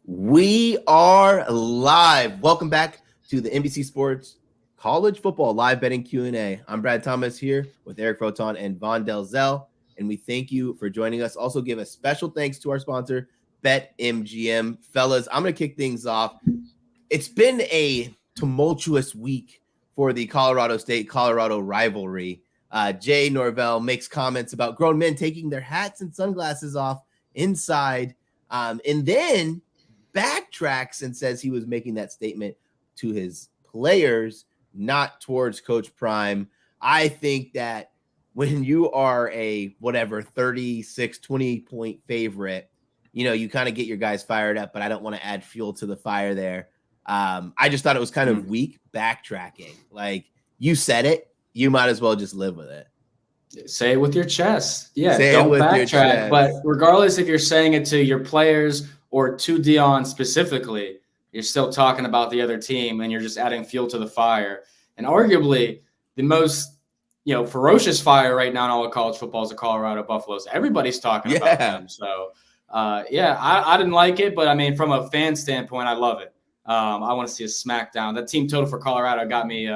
We are live. Welcome back to the NBC Sports College Football Live Betting Q&A. I'm Brad Thomas here with Eric Froton and Vaughn Dalzell, and we thank you for joining us. Also give a special thanks to our sponsor, BetMGM. Fellas, I'm going to kick things off. It's been a tumultuous week for the Colorado State-Colorado rivalry. Jay Norvell makes comments about grown men taking their hats and sunglasses off inside, and then backtracks and says he was making that statement to his players, not towards Coach Prime. I think that when you are a 36, 20-point favorite, you kind of get your guys fired up, but I don't want to add fuel to the fire there. I just thought it was kind of weak backtracking. Like, you said it, you might as well just live with it. Say it with your chest. Yeah, don't backtrack. But regardless if you're saying it to your players or to Deion specifically, you're still talking about the other team and you're just adding fuel to the fire. And arguably the most, ferocious fire right now in all of college football is the Colorado Buffaloes. Everybody's talking about them. So, I didn't like it, but I mean, from a fan standpoint, I love it. I want to see a smackdown. That team total for Colorado got me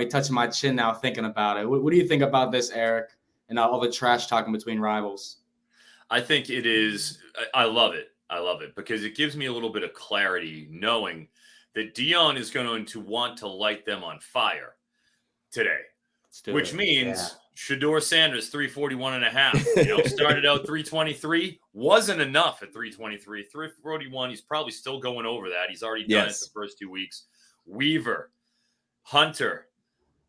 touching my chin now thinking about it. What do you think about this, Eric, and all the trash talking between rivals? I think it is – I love it. I love it because it gives me a little bit of clarity knowing that Deion is going to want to light them on fire today, which means Shedeur Sanders, 341.5. Started out 323, wasn't enough at 323. 341, he's probably still going over that. He's already done it the first 2 weeks. Weaver, Hunter,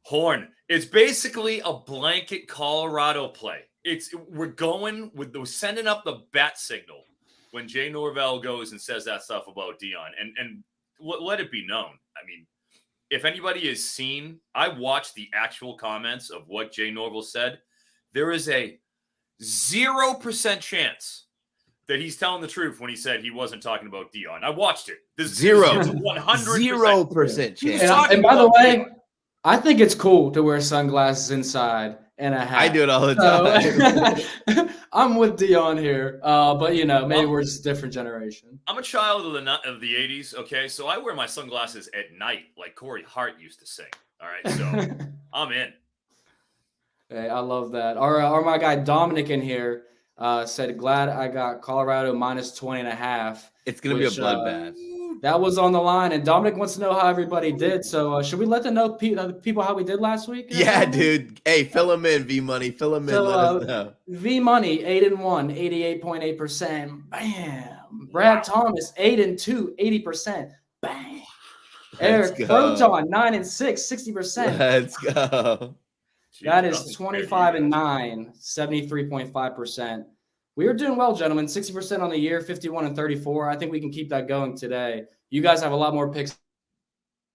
Horn. It's basically a blanket Colorado play. We're sending up the bat signal when Jay Norvell goes and says that stuff about Deion, and let it be known. I mean, if anybody has seen, I watched the actual comments of what Jay Norvell said. There is a 0% chance that he's telling the truth when he said he wasn't talking about Deion. I watched it. There's 100% chance. And by the way, I think it's cool to wear sunglasses inside and a hat. I do it all the time. I'm with Deion here, but maybe we're just a different generation. I'm a child of the 80s, okay? So I wear my sunglasses at night like Corey Hart used to sing, all right? So I'm in. Hey, I love that. Our my guy Dominic in here said, glad I got Colorado minus 20.5. It's going to be a bloodbath. That was on the line, and Dominic wants to know how everybody did. So should we let them know people how we did last week? Yeah, dude. Hey, fill them in, V-Money. Fill them in. Let us know. V-Money, 8-1, 88.8%. Bam. Brad Thomas, 8-2, 80%. Bam. Eric Froton, 9-6, 60%. Let's go. That is 25-9, 73.5%. We are doing well, gentlemen. 60% on the year, 51-34. I think we can keep that going today. You guys have a lot more picks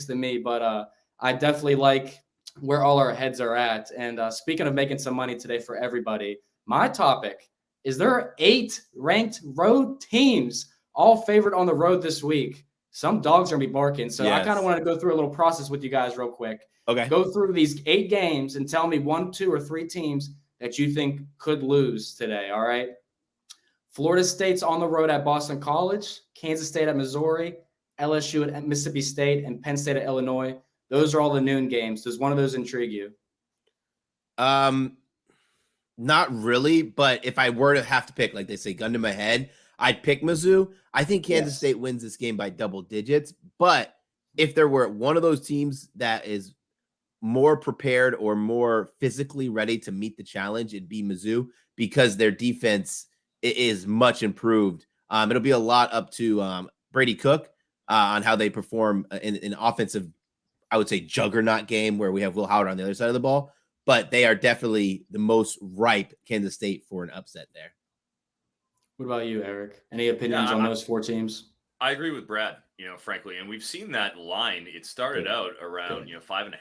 than me, but I definitely like where all our heads are at. And speaking of making some money today for everybody, my topic is there are 8 ranked road teams all favored on the road this week. Some dogs are going to be barking. So I kind of want to go through a little process with you guys real quick. Okay. Go through these 8 games and tell me 1, 2, or 3 teams that you think could lose today, all right? Florida State's on the road at Boston College, Kansas State at Missouri, LSU at Mississippi State, and Penn State at Illinois. Those are all the noon games. Does one of those intrigue you? Not really, but if I were to have to pick, like they say, gun to my head, I'd pick Mizzou. I think Kansas State wins this game by double digits, but if there were one of those teams that is more prepared or more physically ready to meet the challenge, it'd be Mizzou because their defense is much improved. It'll be a lot up to Brady Cook on how they perform in an offensive, I would say, juggernaut game where we have Will Howard on the other side of the ball. But they are definitely the most ripe Kansas State for an upset there. What about you, Eric? Any opinions on those 4 teams? I agree with Brad, frankly. And we've seen that line. It started out around, 5.5,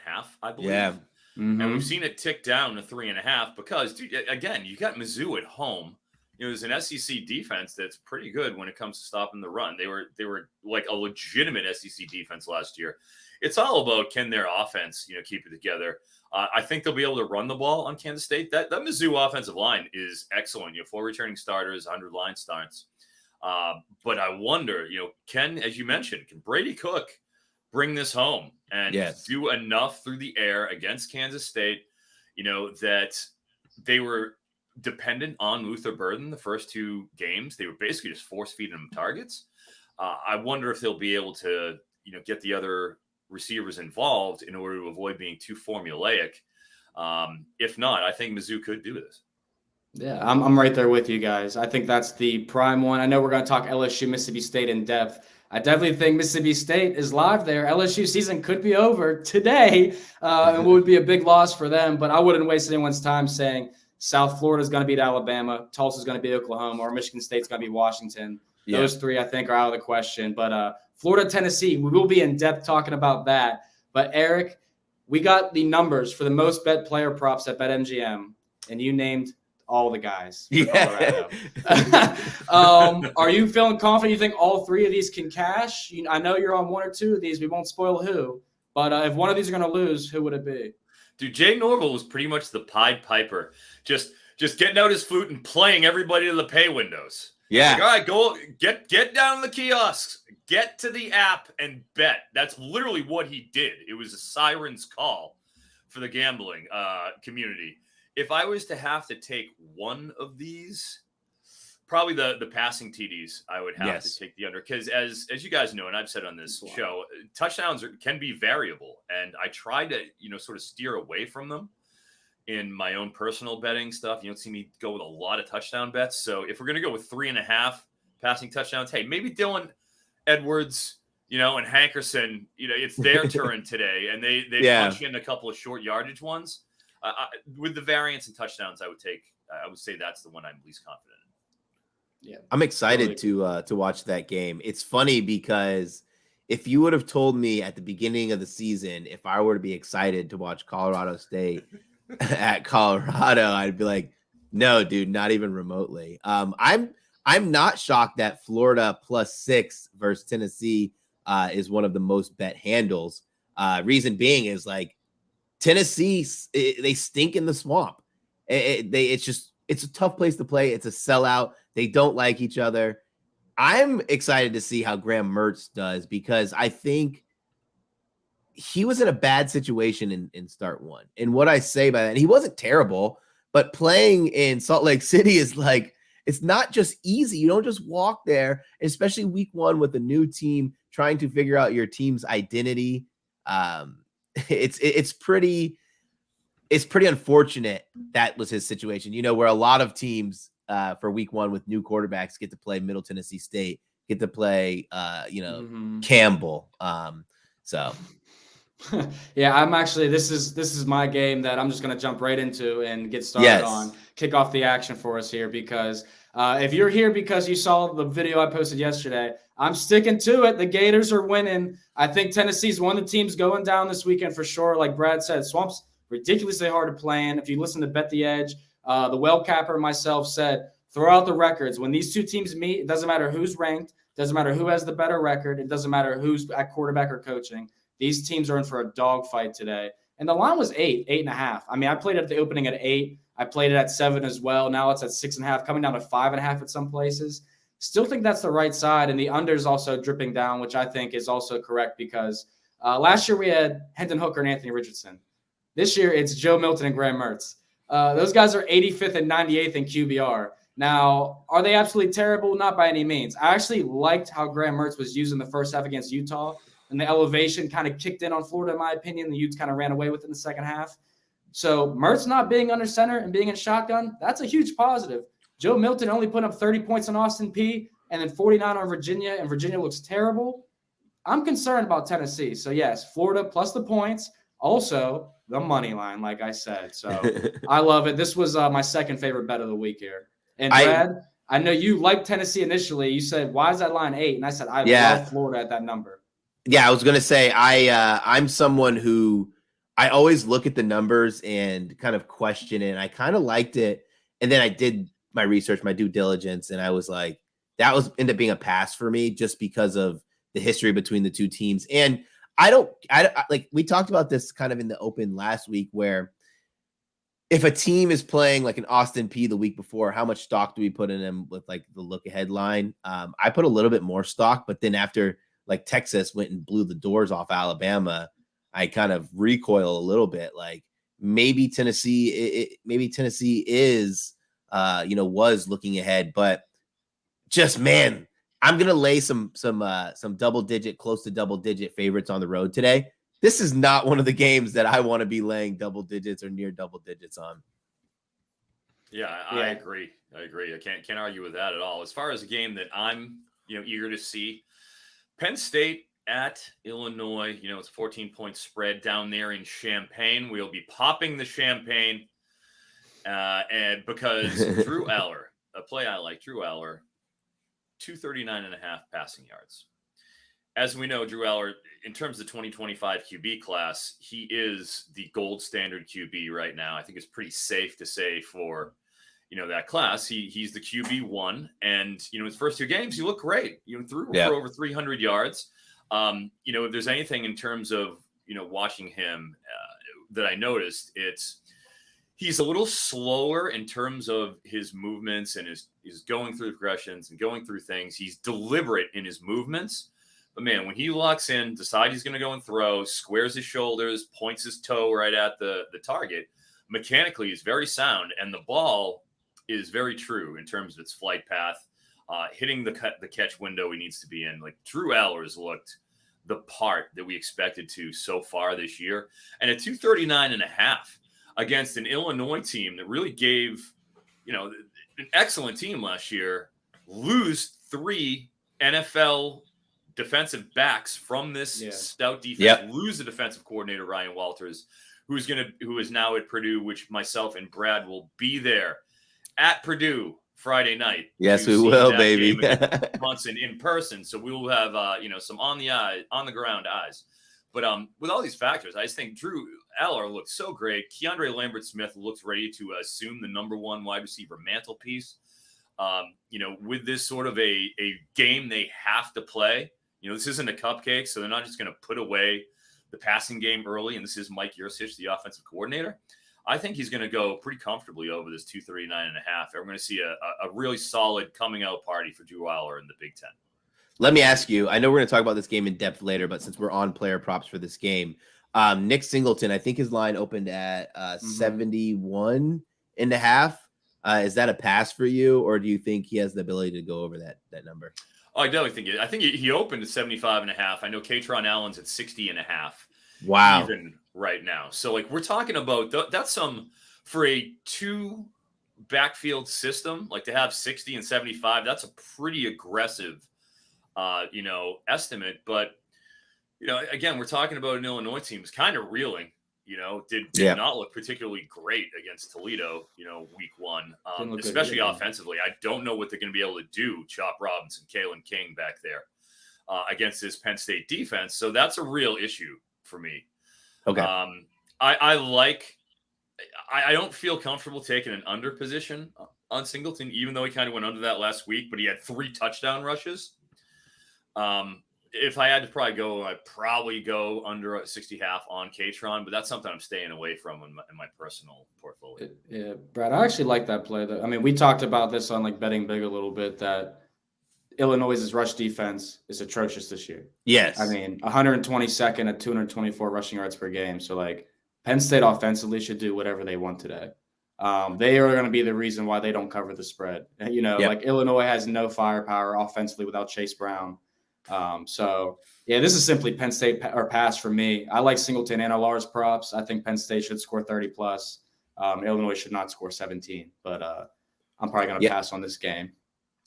I believe. Yeah. Mm-hmm. And we've seen it tick down to 3.5 because, dude, again, you got Mizzou at home. There's an SEC defense that's pretty good when it comes to stopping the run. They were like a legitimate SEC defense last year. It's all about can their offense, keep it together. I think they'll be able to run the ball on Kansas State. That Mizzou offensive line is excellent. 4 returning starters, 100 line starts. But I wonder, Ken, as you mentioned, can Brady Cook bring this home and do enough through the air against Kansas State, that they were dependent on Luther Burden the first 2 games. They were basically just force-feeding him targets. I wonder if they'll be able to, get the other receivers involved in order to avoid being too formulaic. If not, I think Mizzou could do this. Yeah, I'm right there with you guys. I think that's the prime one. I know we're going to talk LSU, Mississippi State in depth. I definitely think Mississippi State is live there. LSU season could be over today, and would be a big loss for them. But I wouldn't waste anyone's time saying South Florida is going to beat Alabama, Tulsa is going to beat Oklahoma, or Michigan State's going to be Washington. Yeah. Those 3, I think, are out of the question. But Florida, Tennessee, we will be in depth talking about that. But Eric, we got the numbers for the most bet player props at BetMGM, and you named all the guys. Yeah. Are you feeling confident? You think all 3 of these can cash? I know you're on 1 or 2 of these. We won't spoil who. But if one of these are going to lose, who would it be? Dude, Jay Norville was pretty much the Pied Piper. Just getting out his flute and playing everybody to the pay windows. Yeah. Like, all right, go get down the kiosks, get to the app and bet. That's literally what he did. It was a siren's call for the gambling community. If I was to have to take one of these, probably the passing TDs, I would have to take the under. Because as you guys know, and I've said on this show, touchdowns can be variable. And I try to, sort of steer away from them in my own personal betting stuff. You don't see me go with a lot of touchdown bets. So if we're going to go with 3.5 passing touchdowns, hey, maybe Dylan Edwards, and Hankerson, it's their turn today. And they punch in a couple of short yardage ones. With the variance and touchdowns, I would say that's the one I'm least confident in. Yeah, I'm excited to watch that game. It's funny because if you would have told me at the beginning of the season, if I were to be excited to watch Colorado State at Colorado, I'd be like, no, dude, not even remotely. I'm not shocked that Florida +6 versus Tennessee is one of the most bet handles. Reason being is like, Tennessee, they stink in the swamp. It's a tough place to play. It's a sellout. They don't like each other. I'm excited to see how Graham Mertz does because I think he was in a bad situation in start 1. And what I say by that, and he wasn't terrible, but playing in Salt Lake City is like, it's not just easy. You don't just walk there, especially week 1 with a new team trying to figure out your team's identity. It's pretty unfortunate that was his situation, where a lot of teams for week 1 with new quarterbacks get to play Middle Tennessee State, get to play, Campbell. So. Yeah, I'm actually, this is my game that I'm just going to jump right into and get started on, kick off the action for us here, because if you're here because you saw the video I posted yesterday, I'm sticking to it. The Gators are winning. I think Tennessee's one of the teams going down this weekend for sure. Like Brad said, Swamp's ridiculously hard to play in. If you listen to Bet the Edge, the well capper myself said, throw out the records. When these 2 teams meet, it doesn't matter who's ranked, doesn't matter who has the better record, it doesn't matter who's at quarterback or coaching. These teams are in for a dogfight today. And the line was 8.5. I mean, I played it at the opening at 8. I played it at 7 as well. Now it's at 6.5, coming down to 5.5 at some places. Still think that's the right side. And the under is also dripping down, which I think is also correct because last year we had Hendon Hooker and Anthony Richardson. This year it's Joe Milton and Graham Mertz. Those guys are 85th and 98th in QBR. Now, are they absolutely terrible? Not by any means. I actually liked how Graham Mertz was used in the first half against Utah. And the elevation kind of kicked in on Florida, in my opinion. The Utes kind of ran away with it in the second half. So Mertz not being under center and being in shotgun, that's a huge positive. Joe Milton only put up 30 points on Austin Peay and then 49 on Virginia, and Virginia looks terrible. I'm concerned about Tennessee. So, yes, Florida plus the points. Also, the money line, like I said. So, I love it. This was my second favorite bet of the week here. And, Brad, I know you liked Tennessee initially. You said, why is that line 8? And I said, I love Florida at that number. Yeah, I was going to say, I'm someone who I always look at the numbers and kind of question it. And I kind of liked it. And then I did my research, my due diligence, and I was like, that was ended up being a pass for me just because of the history between the 2 teams. And I like we talked about this kind of in the open last week where if a team is playing like an Austin Peay the week before, how much stock do we put in them with like the look ahead line? I put a little bit more stock, but then after like Texas went and blew the doors off Alabama, I kind of recoil a little bit. Like maybe Tennessee is, was looking ahead, but just, man, I'm going to lay some double digit, close to double digit favorites on the road today. This is not one of the games that I want to be laying double digits or near double digits on. Yeah, I agree. I can't argue with that at all. As far as a game that I'm, eager to see, Penn State at Illinois, it's a 14-point spread down there in Champaign. We'll be popping the champagne. And because Drew Aller, a play I like, Drew Aller, 239.5 passing yards. As we know, Drew Aller, in terms of the 2025 QB class, he is the gold standard QB right now. I think it's pretty safe to say for, that class. He's the QB1. And, his first 2 games, he looked great. Threw for over 300 yards. If there's anything in terms of, watching him that I noticed, he's a little slower in terms of his movements and his going through progressions and going through things. He's deliberate in his movements. But, man, when he locks in, decides he's going to go and throw, squares his shoulders, points his toe right at the target, mechanically he's very sound. And the ball is very true in terms of its flight path, hitting the catch window he needs to be in. Like, Drew Aller's looked the part that we expected to so far this year. And at 239.5 against an Illinois team that really gave, an excellent team last year, lose 3 NFL defensive backs from this stout defense, lose the defensive coordinator, Ryan Walters, who is now at Purdue, which myself and Brad will be there at Purdue Friday night. Yes, we will, baby. Wisconsin in person. So we will have, some on the ground eyes. But with all these factors, I just think Drew Aller looked so great. Keandre Lambert-Smith looks ready to assume the number 1 wide receiver mantelpiece. With this sort of a game they have to play. This isn't a cupcake, so they're not just going to put away the passing game early, and this is Mike Yurcich, the offensive coordinator. I think he's going to go pretty comfortably over this 239.5. And we're going to see a really solid coming out party for Drew Aller in the Big Ten. Let me ask you, I know we're going to talk about this game in depth later, but since we're on player props for this game, Nick Singleton, I think his line opened at 71.5. Is that a pass for you, or do you think he has the ability to go over that number? Oh, I definitely think it. I think he opened at 75.5. I know Katron Allen's at 60.5. Wow. Even right now. So, we're talking about that's for a 2 backfield system, to have 60 and 75, that's a pretty aggressive, estimate. But, again, we're talking about an Illinois team who's kind of reeling. Did not look particularly great against Toledo, week 1, especially offensively. I don't know what they're going to be able to do, Chop Robinson, Kalen King back there against this Penn State defense. So that's a real issue for me. Okay. I don't feel comfortable taking an under position on Singleton, even though he kind of went under that last week, but he had 3 touchdown rushes. If I had to I'd probably go under 60.5 on Katron, but that's something I'm staying away from in my personal portfolio. Yeah, Brad, I actually like that play. We talked about this on Betting Big a little bit, that Illinois' rush defense is atrocious this year. Yes. 122nd at 224 rushing yards per game. So Penn State offensively should do whatever they want today. They are going to be the reason why they don't cover the spread. Illinois has no firepower offensively without Chase Brown. This is simply Penn State or pass for me. I like Singleton and Aller's props. I think Penn State should score 30 plus. Illinois should not score 17, but I'm probably going to pass on this game.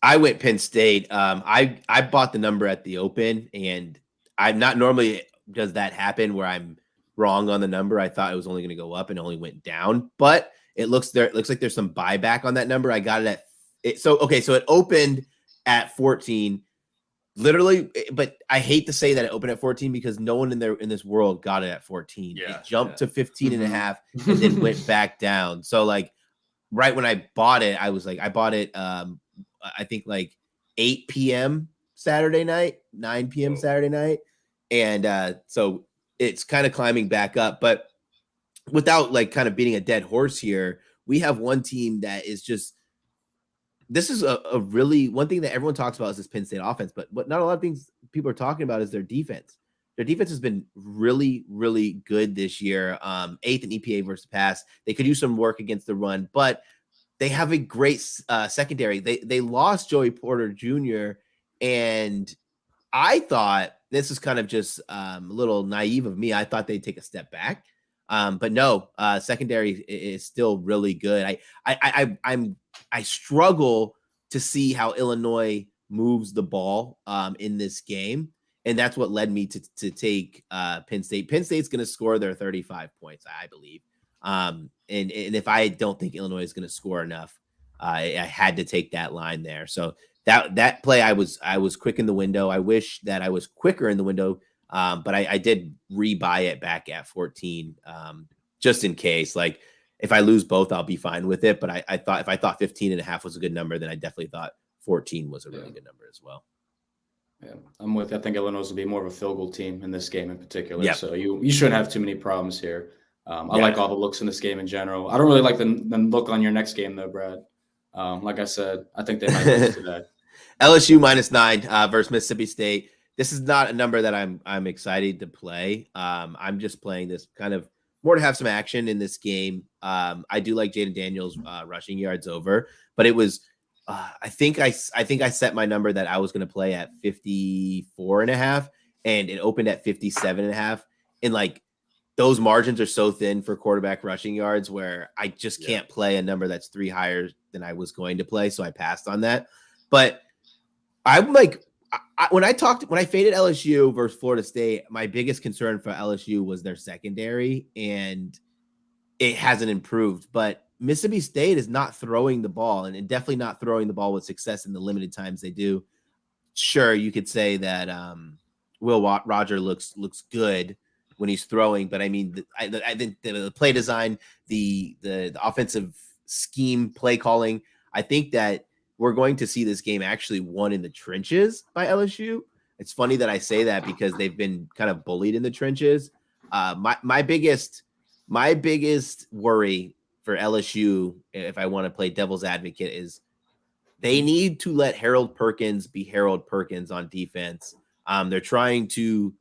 I went Penn State. I bought the number at the open, and I'm not normally does that happen where I'm wrong on the number. I thought it was only going to go up and only went down, but it looks like there's some buyback on that number. I got it at so it opened at 14. Literally, but I hate to say that it opened at 14 because no one in this world got it at 14. It jumped to 15.5 and then went back down. So right when I bought it, I was I bought it I think 8 p.m. Saturday night, 9 p.m. Saturday night. And so it's kind of climbing back up. But without like kind of beating a dead horse here, we have one team that is just, this is a really, one thing that everyone talks about is this Penn State offense, but what not a lot of things people are talking about is their defense. Their defense has been really, really good this year. 8th in EPA versus pass. They could use some work against the run, but they have a great secondary. They lost Joey Porter Jr. And I thought, this is kind of just a little naive of me, I thought they'd take a step back. But no, secondary is still really good. I struggle to see how Illinois moves the ball in this game. And that's what led me to take Penn State. Penn State's going to score their 35 points, I believe. And if I don't think Illinois is going to score enough, I had to take that line there. So that play, I was quick in the window. I wish that I was quicker in the window, but I did rebuy it back at 14, just in case. Like, if I lose both, I'll be fine with it. But I thought if I thought 15.5 was a good number, then I definitely thought 14 was a really good number as well. Yeah, I'm with. I think Illinois will be more of a field goal team in this game in particular. Yep. So you shouldn't have too many problems here. I like all the looks in this game in general. I don't really like the look on your next game though, Brad. Like I said, I think they might lose today. LSU -9 versus Mississippi State. This is not a number that I'm excited to play. I'm just playing this kind of more to have some action in this game. I do like Jaden Daniels rushing yards over, but it was I think I set my number that I was going to play at 54.5, and it opened at 57.5. And like, those margins are so thin for quarterback rushing yards where I just can't play a number that's 3 higher than I was going to play. So I passed on that. But I'm like, when I faded LSU versus Florida State, my biggest concern for LSU was their secondary, and it hasn't improved. But Mississippi State is not throwing the ball, and definitely not throwing the ball with success in the limited times they do. Sure, you could say that Will Roger looks good when he's throwing, but I mean, I think the play design, the offensive scheme, play calling, I think that we're going to see this game actually won in the trenches by LSU. It's funny that I say that because they've been kind of bullied in the trenches. My biggest worry for LSU, if I want to play devil's advocate, is they need to let Harold Perkins be Harold Perkins on defense. They're trying to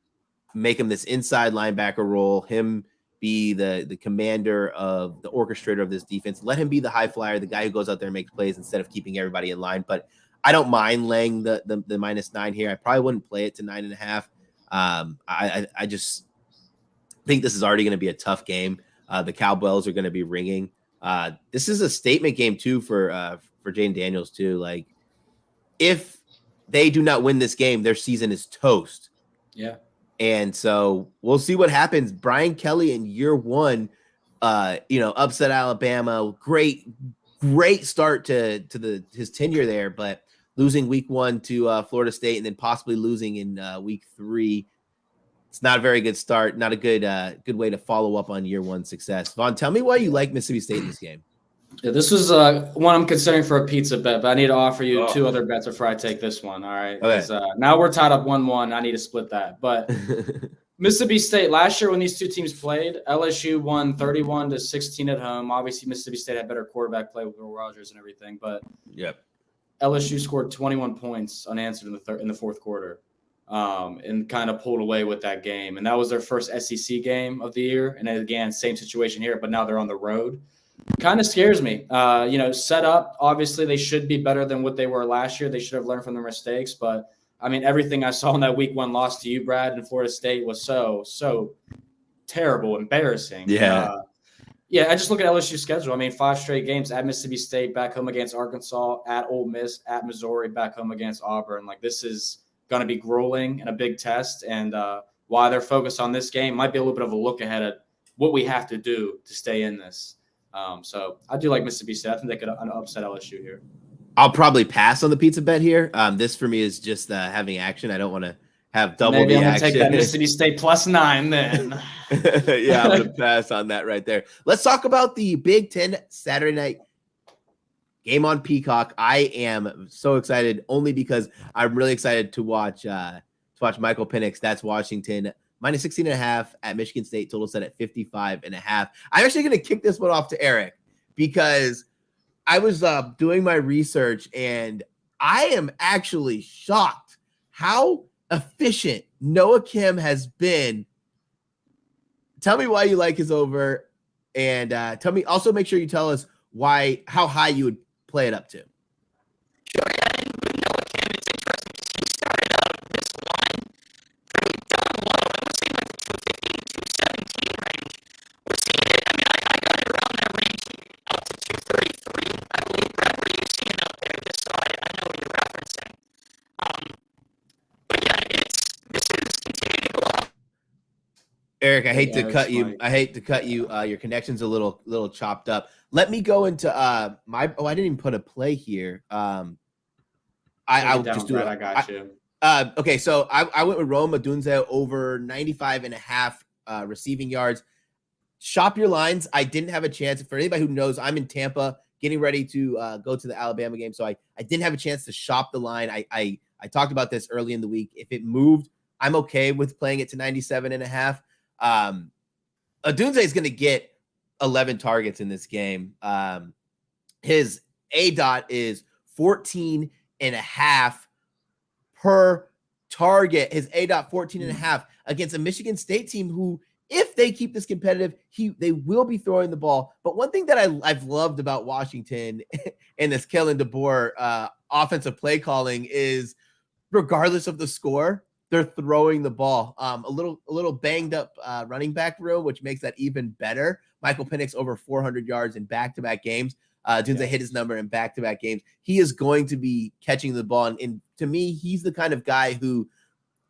make him this inside linebacker role, him be the commander of the orchestrator of this defense. Let him be the high flyer, the guy who goes out there and makes plays instead of keeping everybody in line. But I don't mind laying the -9 here. I probably wouldn't play it to 9.5. I just think this is already going to be a tough game. The cowbells are going to be ringing. This is a statement game too for Jaden Daniels too. Like, if they do not win this game, their season is toast. Yeah. And so we'll see what happens. Brian Kelly in year one, upset Alabama. Great start to his tenure there, but losing week 1 to Florida State and then possibly losing in week 3. It's not a very good start. Not a good way to follow up on year 1 success. Vaughn, tell me why you like Mississippi State in this game. Yeah, this was one I'm considering for a pizza bet, but I need to offer you 2 other bets before I take this one. All right. Okay. Now we're tied up 1-1. I need to split that. But Mississippi State, last year when these two teams played, LSU won 31-16 at home. Obviously, Mississippi State had better quarterback play with Will Rogers and everything, but LSU scored 21 points unanswered in the fourth quarter, and kind of pulled away with that game. And that was their first SEC game of the year. And again, same situation here, but now they're on the road. Kind of scares me. Set up, obviously they should be better than what they were last year. They should have learned from their mistakes. But, I mean, everything I saw in that week 1 loss to you, Brad, and Florida State was so terrible, embarrassing. Yeah. I just look at LSU's schedule. I mean, 5 straight games at Mississippi State, back home against Arkansas, at Ole Miss, at Missouri, back home against Auburn. Like, this is going to be grueling and a big test. And while they're focused on this game, might be a little bit of a look ahead at what we have to do to stay in this. So I do like Mississippi State. I think they could upset LSU here. I'll probably pass on the pizza bet here. This for me is just having action. I don't want to have double Maybe the I'm gonna action. take that Mississippi State +9 then. Yeah, I'm gonna pass on that right there. Let's talk about the Big Ten Saturday night game on Peacock. I am so excited only because I'm really excited to watch Michael Penix. That's Washington minus 16.5 at Michigan State, total set at 55.5. I'm actually going to kick this one off to Eric because I was doing my research and I am actually shocked how efficient Noah Kim has been. Tell me why you like his over, and tell me also, make sure you tell us how high you would play it up to. Sure, yeah, and with Noah Kim, it's interesting because he started out this line pretty down low. I was seeing like the 215, 217 range. We're seeing it. I mean, I got it around that range up to 233. I believe, Brad, what are you seeing out there? Just so I know what you're referencing. But yeah, this is continuing to go up. Eric, I hate to cut you. I hate to cut you. Your connection's a little chopped up. Let me go into I didn't even put a play here. I'll just do it. I got you. Okay, so I went with Rome Odunze over 95.5 receiving yards. Shop your lines. I didn't have a chance. For anybody who knows, I'm in Tampa getting ready to go to the Alabama game. So I didn't have a chance to shop the line. I talked about this early in the week. If it moved, I'm okay with playing it to 97.5. Odunze is going to get 11 targets in this game. His ADOT is 14.5 per target. His ADOT 14.5 against a Michigan State team who, if they keep this competitive, they will be throwing the ball. But one thing that I've loved about Washington and this Kellen DeBoer offensive play calling is, regardless of the score, they're throwing the ball. A little banged up running back room, which makes that even better. Michael Penix over 400 yards in back-to-back games. Dunze hit his number in back-to-back games. He is going to be catching the ball. And to me, he's the kind of guy who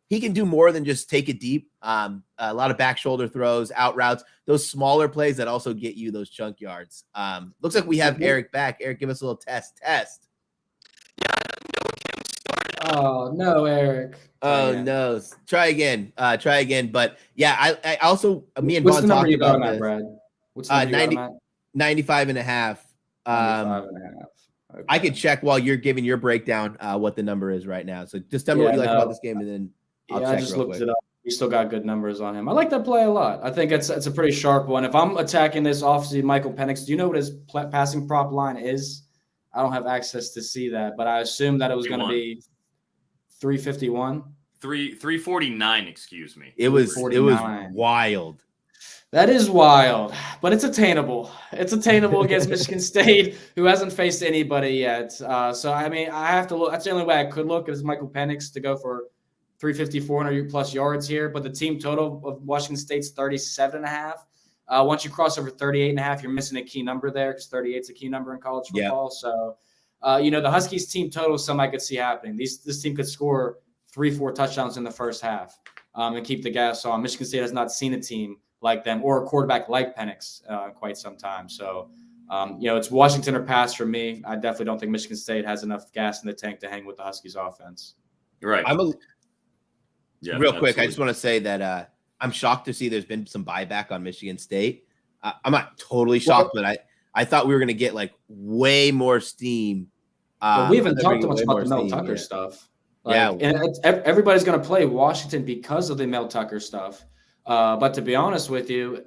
he can do more than just take it deep. A lot of back shoulder throws, out routes, those smaller plays that also get you those chunk yards. Looks like we have Eric back. Eric, give us a little test. Oh, no, Eric. Oh, no. Try again. But yeah, I also, me and What's Vaughn talked about this. Brad? What's the number 95.5. 95.5. Okay. I could check while you're giving your breakdown what the number is right now. So just tell me what you like about this game, and then I'll check. I just looked it up. We still got good numbers on him. I like that play a lot. I think it's a pretty sharp one. If I'm attacking this offseason, Michael Penix, do you know what his passing prop line is? I don't have access to see that, but I assume that it was going to be 351. 349, excuse me. It was wild. That is wild, but it's attainable. It's attainable against Michigan State, who hasn't faced anybody yet. So, I mean, I have to look. That's the only way I could look is Michael Penix to go for 350, 400 plus yards here. But the team total of Washington State's 37.5. Once you cross over 38.5, you're missing a key number there because 38 is a key number in college football. Yep. So, the Huskies team total is something I could see happening. This team could score 3-4 touchdowns in the first half and keep the gas on. Michigan State has not seen a team like them or a quarterback like Penix in quite some time. So, it's Washington or pass for me. I definitely don't think Michigan State has enough gas in the tank to hang with the Huskies offense. Right. Real quick, I just want to say that I'm shocked to see there's been some buyback on Michigan State. I'm not totally shocked, but I thought we were going to get like way more steam. We haven't talked much about the Mel Tucker stuff. And everybody's going to play Washington because of the Mel Tucker stuff. But to be honest with you,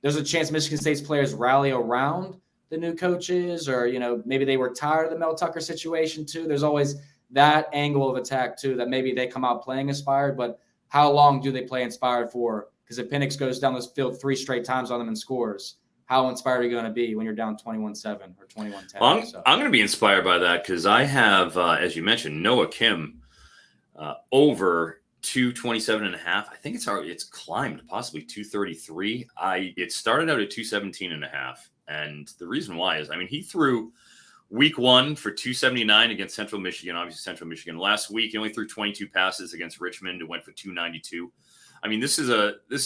there's a chance Michigan State's players rally around the new coaches, or maybe they were tired of the Mel Tucker situation too. There's always that angle of attack too, that maybe they come out playing inspired, but how long do they play inspired for? Because if Penix goes down this field 3 straight times on them and scores, how inspired are you going to be when you're down 21-7 or 21-10? Well, I'm going to be inspired by that because I have, as you mentioned, Noah Kim over 227.5. I think it's climbed possibly 233. It started out at 217.5, and the reason why is, he threw week 1 for 279 against Central Michigan. Obviously, Central Michigan last week he only threw 22 passes against Richmond. It went for 292. This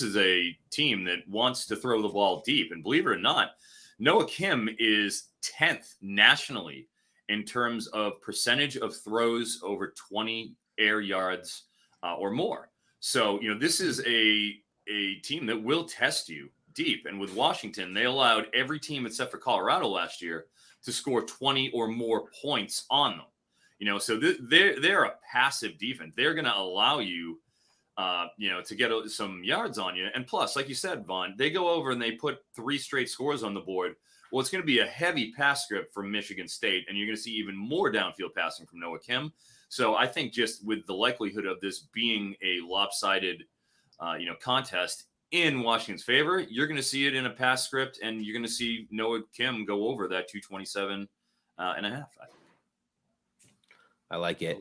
is a team that wants to throw the ball deep, and believe it or not, Noah Kim is 10th nationally in terms of percentage of throws over 20 air yards or more. So, this is a team that will test you deep. And with Washington, they allowed every team except for Colorado last year to score 20 or more points on them. So they're a passive defense. They're going to allow you to get some yards on you. And plus, like you said, Vaughn, they go over and they put 3 straight scores on the board. Well, it's going to be a heavy pass script from Michigan State, and you're going to see even more downfield passing from Noah Kim. So I think just with the likelihood of this being a lopsided, contest in Washington's favor, you're going to see it in a pass script, and you're going to see Noah Kim go over that 227 and a half. I like it.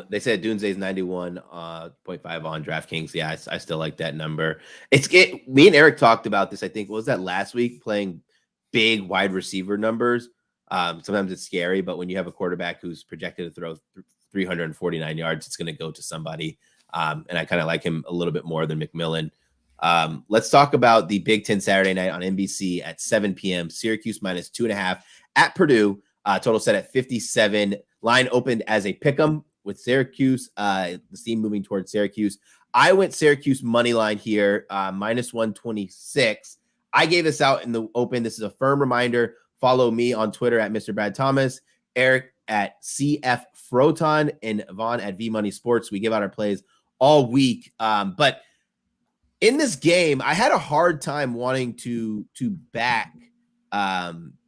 They said Doomsday's 91.5 on DraftKings. Yeah, I still like that number. Me and Eric talked about this, I think, what was that last week, playing big wide receiver numbers. Sometimes it's scary, but when you have a quarterback who's projected to throw 349 yards, it's going to go to somebody. And I kind of like him a little bit more than McMillan. Let's talk about the Big Ten Saturday night on NBC at 7 p.m. Syracuse -2.5 at Purdue. Total set at 57. Line opened as a pick'em with Syracuse. The team moving towards Syracuse. I went Syracuse money line here, -126. I gave this out in the open. This is a firm reminder. Follow me on Twitter at Mr. Brad Thomas, Eric at CF Froton, and Vaughn at V Money Sports. We give out our plays all week. But in this game, I had a hard time wanting to back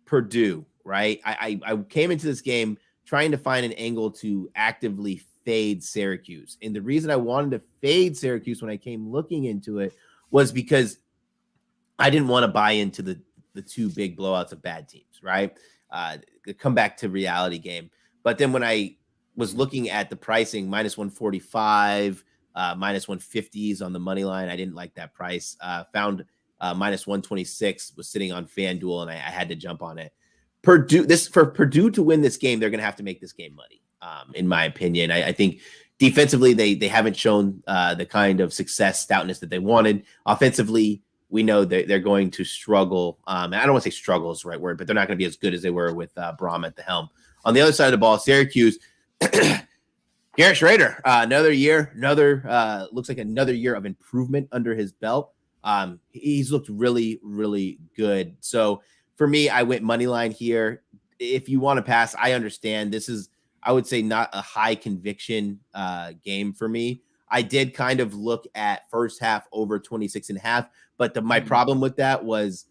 Purdue, right? I came into this game trying to find an angle to actively fade Syracuse. And the reason I wanted to fade Syracuse when I came looking into it was because I didn't want to buy into the 2 big blowouts of bad teams, right? The come back to reality game. But then when I was looking at the pricing, -145, -150s on the money line, I didn't like that price. Found -126 was sitting on FanDuel, and I had to jump on it. For Purdue to win this game, they're going to have to make this game money, in my opinion. I think defensively, they haven't shown the kind of success, stoutness that they wanted. Offensively, we know they're going to struggle. And I don't want to say struggle is the right word, but they're not going to be as good as they were with Braum at the helm. On the other side of the ball, Syracuse, Garrett Schrader, looks like another year of improvement under his belt. He's looked really, really good. So for me, I went money line here. If you want to pass, I understand. This is, I would say, not a high conviction game for me. I did kind of look at first half over 26.5, but my problem with that was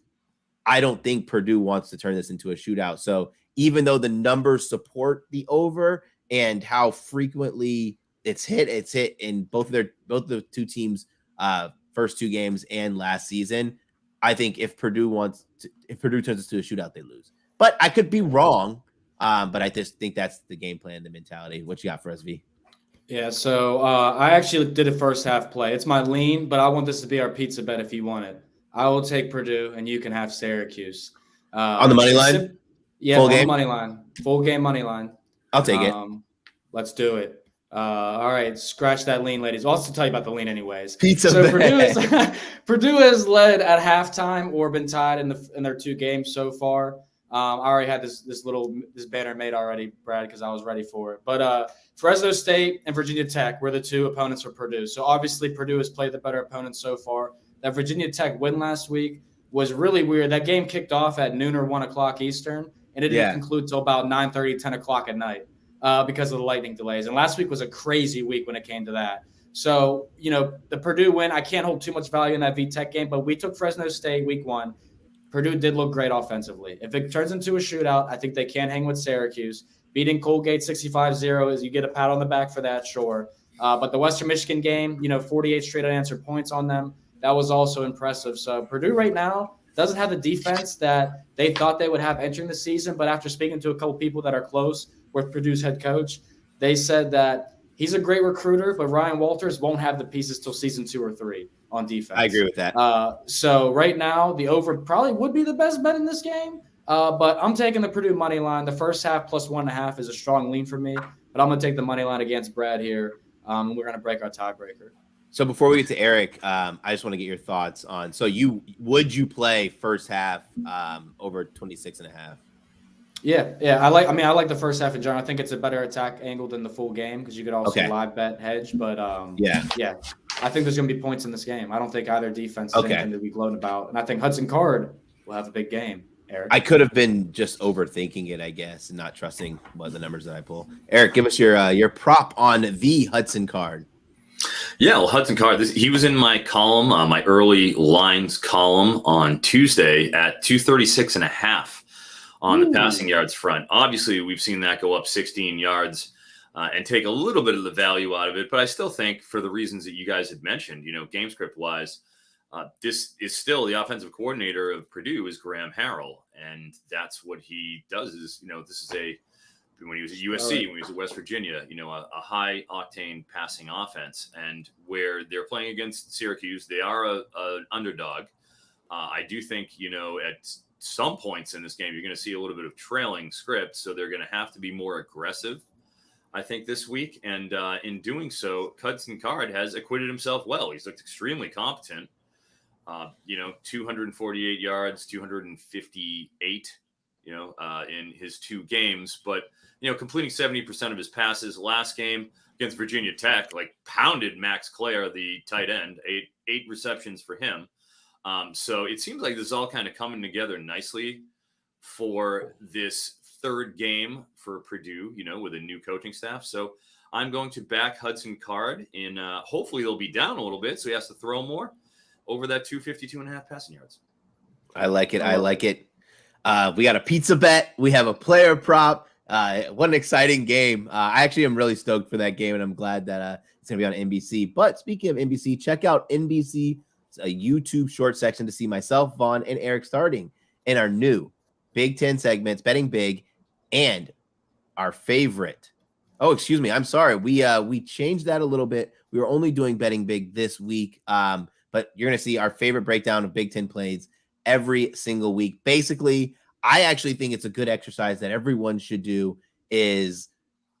I don't think Purdue wants to turn this into a shootout. So even though the numbers support the over and how frequently it's hit in both of the 2 teams' first 2 games and last season, I think if Purdue turns this to a shootout, they lose. But I could be wrong. But I just think that's the game plan, the mentality. What you got for us, V? Yeah, so I actually did a first half play. It's my lean, but I want this to be our pizza bet if you want it. I will take Purdue, and you can have Syracuse. On the money line? Yeah, full game? Money line. Full game money line. I'll take it. Let's do it. All right, scratch that lean, ladies. I'll also tell you about the lean anyways. Pizza so bet. Purdue has led at halftime or been tied in their 2 games so far. I already had this banner made already, Brad, because I was ready for it. But Fresno State and Virginia Tech were the 2 opponents for Purdue. So obviously Purdue has played the better opponent so far. That Virginia Tech win last week was really weird. That game kicked off at noon or 1 o'clock Eastern, and it didn't conclude till about 9:30, 10 o'clock at night because of the lightning delays. And last week was a crazy week when it came to that. So, the Purdue win, I can't hold too much value in that VTech game, but we took Fresno State week 1. Purdue did look great offensively. If it turns into a shootout, I think they can hang with Syracuse. Beating Colgate 65-0 is you get a pat on the back for that, sure. But the Western Michigan game, 48 straight unanswered points on them. That was also impressive. So Purdue right now doesn't have the defense that they thought they would have entering the season. But after speaking to a couple people that are close with Purdue's head coach, they said that he's a great recruiter, but Ryan Walters won't have the pieces till season 2 or 3 on defense. I agree with that. So right now, the over probably would be the best bet in this game. But I'm taking the Purdue money line. The first half plus 1.5 is a strong lean for me. But I'm going to take the money line against Brad here. We're going to break our tiebreaker. So before we get to Eric, I just want to get your thoughts on. So would you play first half over 26.5? Yeah. I like the first half in general. I think it's a better attack angle than the full game because you could also live bet hedge. But yeah, I think there's going to be points in this game. I don't think either defense is anything to be gloating about, and I think Hudson Card will have a big game. Eric, I could have been just overthinking it, I guess, and not trusting the numbers that I pull. Eric, give us your prop on the Hudson Card. Yeah, well, Hudson Card, he was in my column, my early lines column on Tuesday at 236.5 on the passing yards front. Obviously, we've seen that go up 16 yards and take a little bit of the value out of it. But I still think, for the reasons that you guys had mentioned, game script wise, this is still the offensive coordinator of Purdue is Graham Harrell. And that's what he does is, this is when he was at USC, when he was at West Virginia, a high octane passing offense. And where they're playing against Syracuse, they are an underdog. I do think, at some points in this game, you're going to see a little bit of trailing script. So they're going to have to be more aggressive, I think, this week. And in doing so, Hudson Card has acquitted himself well. He's looked extremely competent. 248 yards, 258, in his 2 games. But, completing 70% of his passes last game against Virginia Tech, pounded Max Clare, the tight end, eight receptions for him. So it seems like this is all kind of coming together nicely for this third game for Purdue, with a new coaching staff. So I'm going to back Hudson Card in, hopefully they'll be down a little bit, so he has to throw more over that 252.5 passing yards. I like it. We got a pizza bet. We have a player prop. What an exciting game. I actually am really stoked for that game, and I'm glad that it's going to be on NBC. But speaking of NBC, check out NBC YouTube short section to see myself, Vaughn, and Eric starting in our new Big Ten segments, Betting Big, and our favorite. Oh, excuse me. I'm sorry. We changed that a little bit. We were only doing Betting Big this week, but you're going to see our favorite breakdown of Big Ten plays every single week. Basically, I actually think it's a good exercise that everyone should do is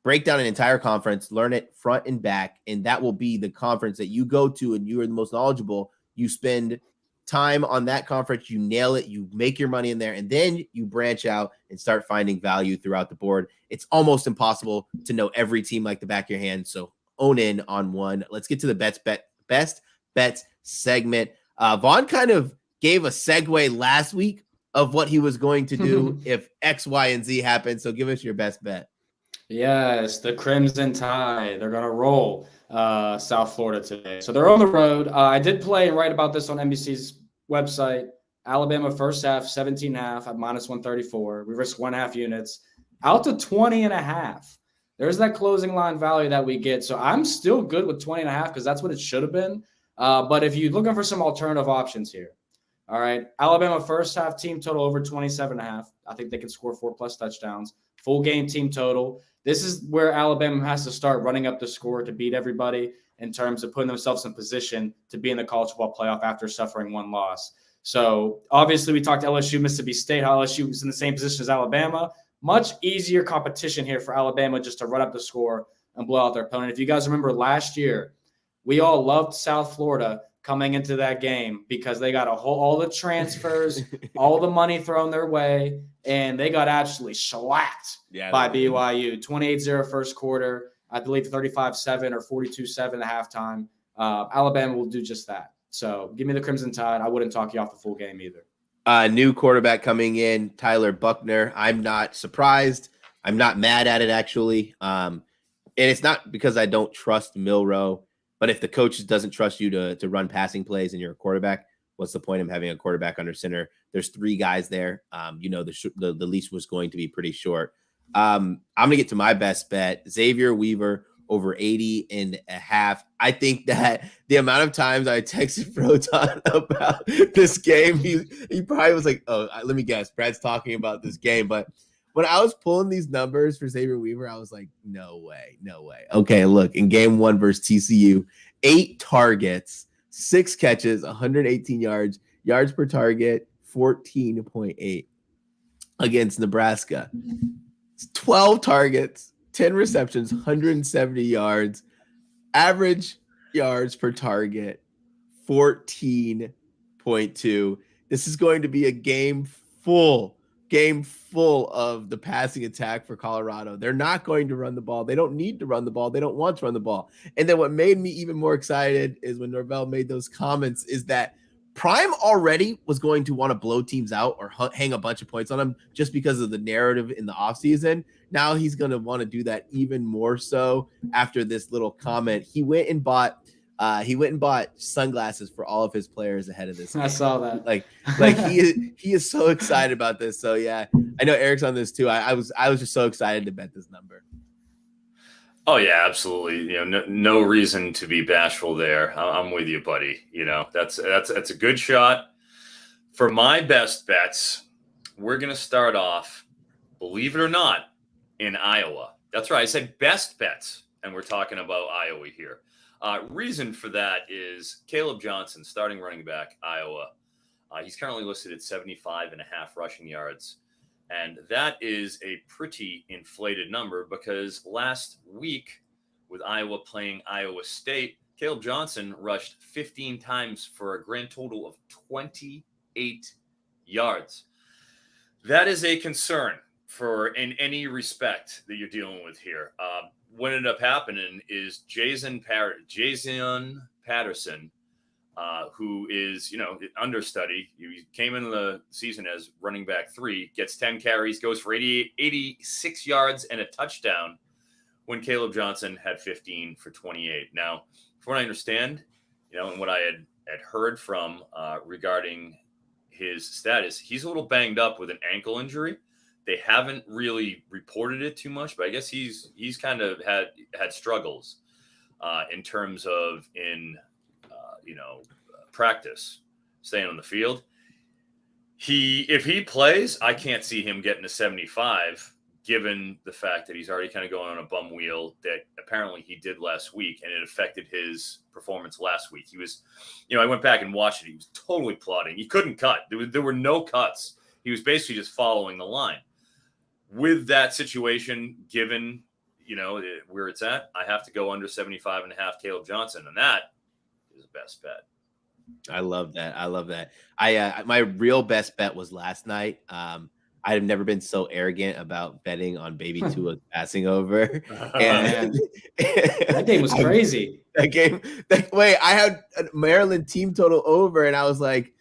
break down an entire conference, learn it front and back, and that will be the conference that you go to and you are the most knowledgeable. You spend time on that conference, you nail it, you make your money in there, and then you branch out and start finding value throughout the board. It's almost impossible to know every team like the back of your hand, so own in on one. Let's get to the best bets segment. Vaughn kind of gave a segue last week of what he was going to do if X, Y, and Z happened. So give us your best bet. Yes, the Crimson Tide. They're going to roll South Florida today. So they're on the road. I did play and write about this on NBC's website. Alabama first half, 17.5 at minus 134. We risked 1.5 units. Out to 20.5. There's that closing line value that we get. So I'm still good with 20.5 because that's what it should have been. But if you're looking for some alternative options here, all right, Alabama first half team total over 27.5. I think they can score 4+ touchdowns. Full game team total. This is where Alabama has to start running up the score to beat everybody in terms of putting themselves in position to be in the college football playoff after suffering 1 loss. So obviously we talked LSU, Mississippi State. LSU was in the same position as Alabama. Much easier competition here for Alabama just to run up the score and blow out their opponent. If you guys remember last year, we all loved South Florida coming into that game because they got all the transfers, all the money thrown their way, and they got absolutely shellacked by BYU. 28-0 first quarter, I believe 35-7 or 42-7 at halftime. Alabama will do just that. So give me the Crimson Tide. I wouldn't talk you off the full game either. New quarterback coming in, Tyler Buckner. I'm not surprised. I'm not mad at it, actually. And it's not because I don't trust Milroe. But if the coach doesn't trust you to run passing plays and you're a quarterback, what's the point of having a quarterback under center? There's 3 guys there. The leash was going to be pretty short. I'm going to get to my best bet. Xavier Weaver over 80.5. I think that the amount of times I texted Froton about this game, he probably was like, oh, let me guess, Brad's talking about this game. But when I was pulling these numbers for Xavier Weaver, I was like, no way. Okay, look, in game 1 versus TCU, 8 targets, 6 catches, 118 yards per target, 14.8 against Nebraska. 12 targets, 10 receptions, 170 yards, average yards per target, 14.2. This is going to be a game full of the passing attack for Colorado. They're not going to run the ball. They don't need to run the ball. They don't want to run the ball. And then what made me even more excited is when Norvell made those comments is that Prime already was going to want to blow teams out or hang a bunch of points on them just because of the narrative in the offseason. Now he's going to want to do that even more so after this little comment. He went and bought He went and bought sunglasses for all of his players ahead of this game. I saw that. Like he is so excited about this. So yeah, I know Eric's on this too. I was just so excited to bet this number. Oh yeah, absolutely. No reason to be bashful there. I'm with you, buddy. That's a good shot. For my best bets, we're gonna start off, believe it or not, in Iowa. That's right. I said best bets, and we're talking about Iowa here. Reason for that is Caleb Johnson, starting running back, Iowa. He's currently listed at 75.5 rushing yards. And that is a pretty inflated number because last week with Iowa playing Iowa State, Caleb Johnson rushed 15 times for a grand total of 28 yards. That is a concern in any respect that you're dealing with here. What ended up happening is Jason Patterson, who is, understudy. He came into the season as running back 3, gets 10 carries, goes for 86 yards and a touchdown when Caleb Johnson had 15 for 28. Now, from what I understand, and what I had heard from regarding his status, he's a little banged up with an ankle injury. They haven't really reported it too much, but I guess he's kind of had struggles in terms of practice, staying on the field. If he plays, I can't see him getting to 75, given the fact that he's already kind of going on a bum wheel that apparently he did last week, and it affected his performance last week. He was, I went back and watched it. He was totally plodding. He couldn't cut. There were no cuts. He was basically just following the line. With that situation, given, where it's at, I have to go under 75.5 Caleb Johnson, and that is the best bet. I love that. My real best bet was last night. I've never been so arrogant about betting on Baby Tua passing over. And that game was crazy. I had a Maryland team total over, and I was like,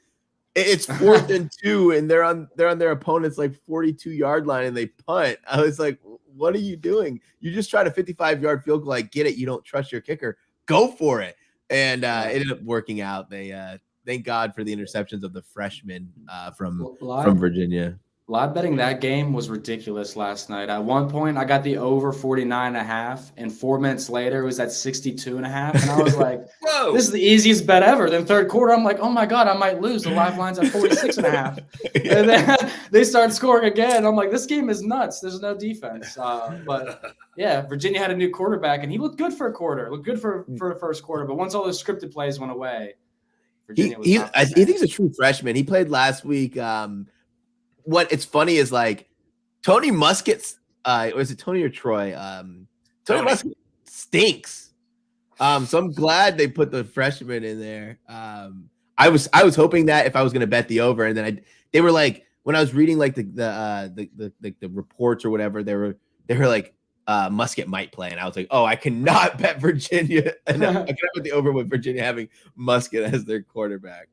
it's 4th and 2, and they're on their opponent's 42-yard line, and they punt. I was like, what are you doing? You just tried a 55-yard field goal. I get it. You don't trust your kicker. Go for it. And it ended up working out. They thank God for the interceptions of the freshman from Virginia. Live betting that game was ridiculous last night. At one point, I got the over 49.5, and 4 minutes later, it was at 62.5. And I was like, whoa, this is the easiest bet ever. Then third quarter, I'm like, oh my God, I might lose. The live line's at 46.5. Yeah. And then they start scoring again. I'm like, this game is nuts. There's no defense. But yeah, Virginia had a new quarterback, and he looked good for a quarter. Looked good for a first quarter. But once all those scripted plays went away, Virginia was I think he's a true freshman. He played last week. What it's funny is Tony Muskett's or is it Tony or Troy? Tony Muskett stinks. So I'm glad they put the freshman in there. I was hoping that if I was going to bet the over, and then they were like, when I was reading the reports or whatever, they were like Muskett might play, and I was like, oh, I cannot bet Virginia. I cannot bet the over with Virginia having Muskett as their quarterback.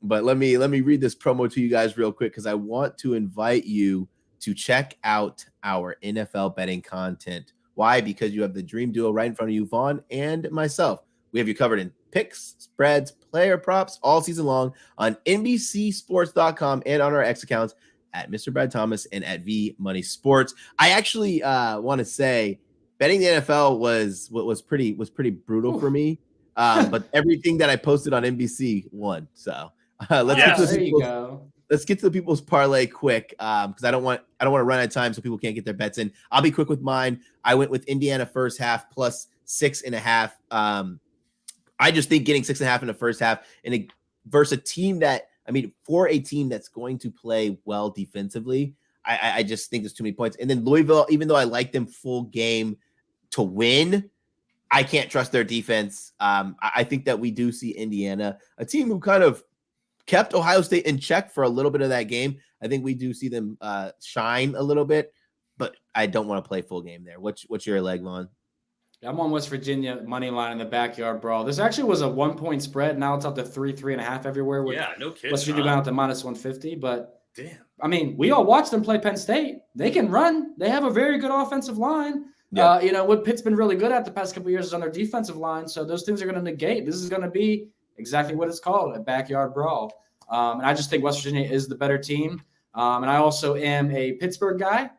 But let me read this promo to you guys real quick because I want to invite you to check out our NFL betting content. Why? Because you have the Dream Duo right in front of you, Vaughn and myself. We have you covered in picks, spreads, player props all season long on NBCSports.com and on our X accounts at Mr. Brad Thomas and at V Money Sports. I actually want to say betting the NFL was pretty brutal for me. But everything that I posted on NBC won. So let's get to the people's parlay quick because I don't want to run out of time so people can't get their bets in. I'll be quick with mine. I went with Indiana first half plus 6.5. I just think getting 6.5 in the first half versus a team for a team that's going to play well defensively, I just think there's too many points. And then Louisville, even though I like them full game to win, I can't trust their defense. I think that we do see Indiana, a team who kind of kept Ohio State in check for a little bit of that game. I think we do see them shine a little bit, but I don't want to play full game there. What's your leg, Vaughn? I'm on West Virginia money line in the backyard brawl. This actually was a 1-point spread. Now it's up to 3.5 everywhere. Yeah, no kidding. West Virginia going out to minus 150. But damn, I mean, we all watched them play Penn State. They can run. They have a very good offensive line. Yeah. What Pitt's been really good at the past couple of years is on their defensive line. So those things are going to negate. This is going to be exactly what it's called, a backyard brawl. And I just think West Virginia is the better team. And I also am a Pittsburgh guy.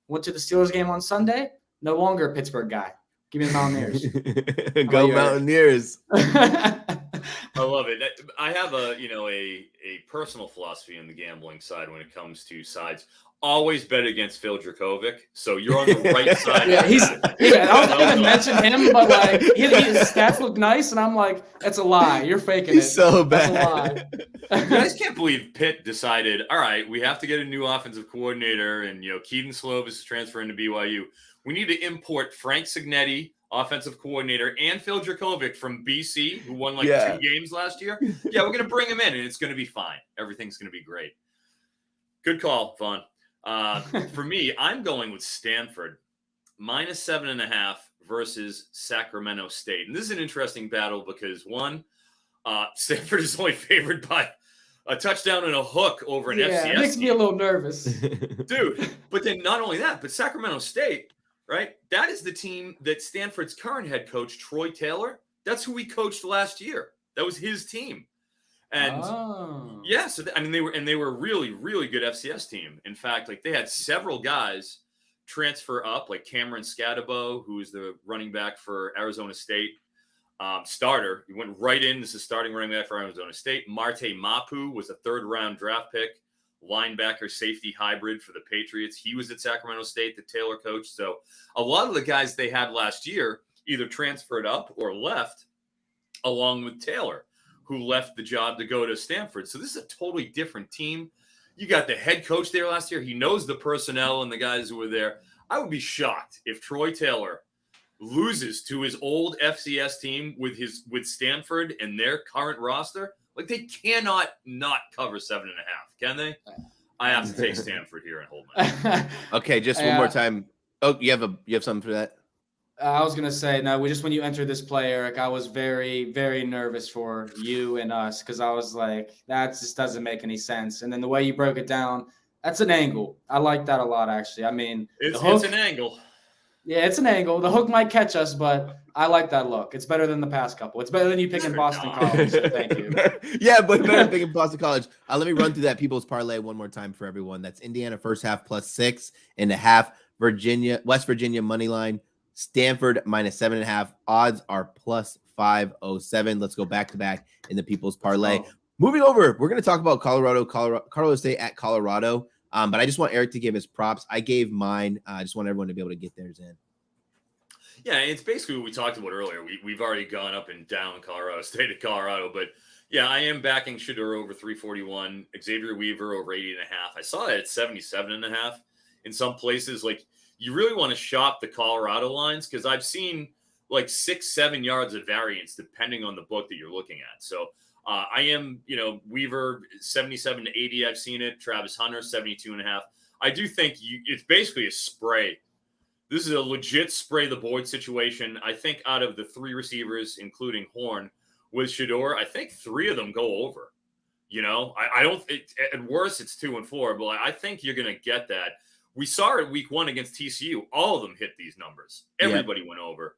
Went to the Steelers game on Sunday. No longer a Pittsburgh guy. Give me the Mountaineers. Go Mountaineers. I love it. I have a personal philosophy on the gambling side when it comes to sides. Always bet against Phil Dracovic, so you're on the right side. I was going to mention him, but like his stats look nice, and I'm like, that's a lie. You're faking He's so bad. That's a lie. You guys can't believe Pitt decided, all right, we have to get a new offensive coordinator, and Keaton Slovis is transferring to BYU. We need to import Frank Signetti, offensive coordinator, and Phil Dracovic from BC, who won 2 games last year. Yeah, we're going to bring him in, and it's going to be fine. Everything's going to be great. Good call, Vaughn. For me, I'm going with Stanford -7.5 versus Sacramento State. And this is an interesting battle because Stanford is only favored by a touchdown and a hook over an FCS. It makes me a little nervous. Dude, but then not only that, but Sacramento State, right? That is the team that Stanford's current head coach, Troy Taylor, that's who he coached last year. That was his team. And so they were a really, really good FCS team. In fact, they had several guys transfer up, like Cameron Scadabo, who is the running back for Arizona State, starter. He went right in. This is starting running back for Arizona State. Marte Mapu was a 3rd-round draft pick, linebacker, safety hybrid for the Patriots. He was at Sacramento State, the Taylor coach. So a lot of the guys they had last year either transferred up or left along with Taylor, who left the job to go to Stanford. So this is a totally different team. You got the head coach there last year. He knows the personnel and the guys who were there. I would be shocked if Troy Taylor loses to his old FCS team with Stanford and their current roster. They cannot not cover 7.5, can they? I have to take Stanford here and hold my. Okay, just one more time. Oh, you have something for that? I was gonna say no. When you entered this play, Eric, I was very, very nervous for you and us because I was like, that just doesn't make any sense. And then the way you broke it down, that's an angle. I like that a lot, actually. I mean, it's an angle. Yeah, it's an angle. The hook might catch us, but I like that look. It's better than the past couple. It's better than you picking Boston College. So thank you. Yeah, but better than picking Boston College. Let me run through that People's Parlay one more time for everyone. That's Indiana first half +6.5. West Virginia money line. Stanford -7.5. Odds are +507. Let's go back to back in the People's Parlay. Moving over, we're going to talk about Colorado State at Colorado. But I just want Eric to give his props. I gave mine. I just want everyone to be able to get theirs in. Yeah, it's basically what we talked about earlier. We've already gone up and down Colorado State at Colorado, but yeah, I am backing Shedeur over 341, Xavier Weaver over 80.5. I saw that at 77.5 in some places. You really want to shop the Colorado lines because I've seen 6-7 yards of variance depending on the book that you're looking at. So I am, Weaver 77 to 80. I've seen it. Travis Hunter 72.5. I do think it's basically a spray. This is a legit spray the board situation. I think out of the 3 receivers, including Horn with Shedeur, I think 3 of them go over. I don't. At worst, it's 2 and 4, but I think you're going to get that. We saw it week 1 against TCU. All of them hit these numbers. Everybody went over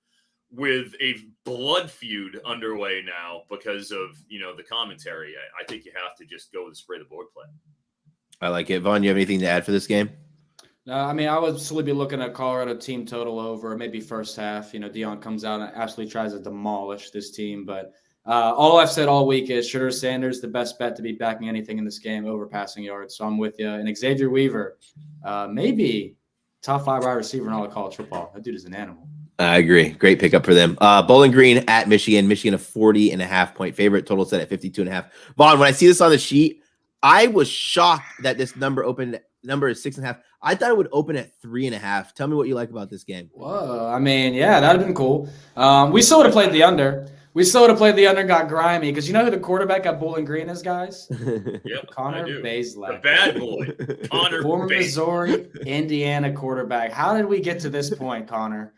with a blood feud underway now because of, the commentary. I think you have to just go with the spray the board play. I like it. Vaughn, you have anything to add for this game? No, I mean, I would still be looking at Colorado team total over, maybe first half. Deion comes out and absolutely tries to demolish this team. But all I've said all week is Shedeur Sanders, the best bet to be backing anything in this game over passing yards. So I'm with you. And Xavier Weaver, maybe top 5 wide receiver in all of college football. That dude is an animal. I agree. Great pickup for them. Bowling Green at Michigan. Michigan a 40.5 point favorite. Total set at 52.5. Vaughn, when I see this on the sheet, I was shocked that this number is 6.5. I thought it would open at 3.5. Tell me what you like about this game. Whoa. I mean, yeah, that would have been cool. We still would have played the under. And got grimy because you know who the quarterback at Bowling Green is, guys? Yep, Connor Bazelak. The bad boy. Connor Former Missouri, Indiana quarterback. How did we get to this point, Connor?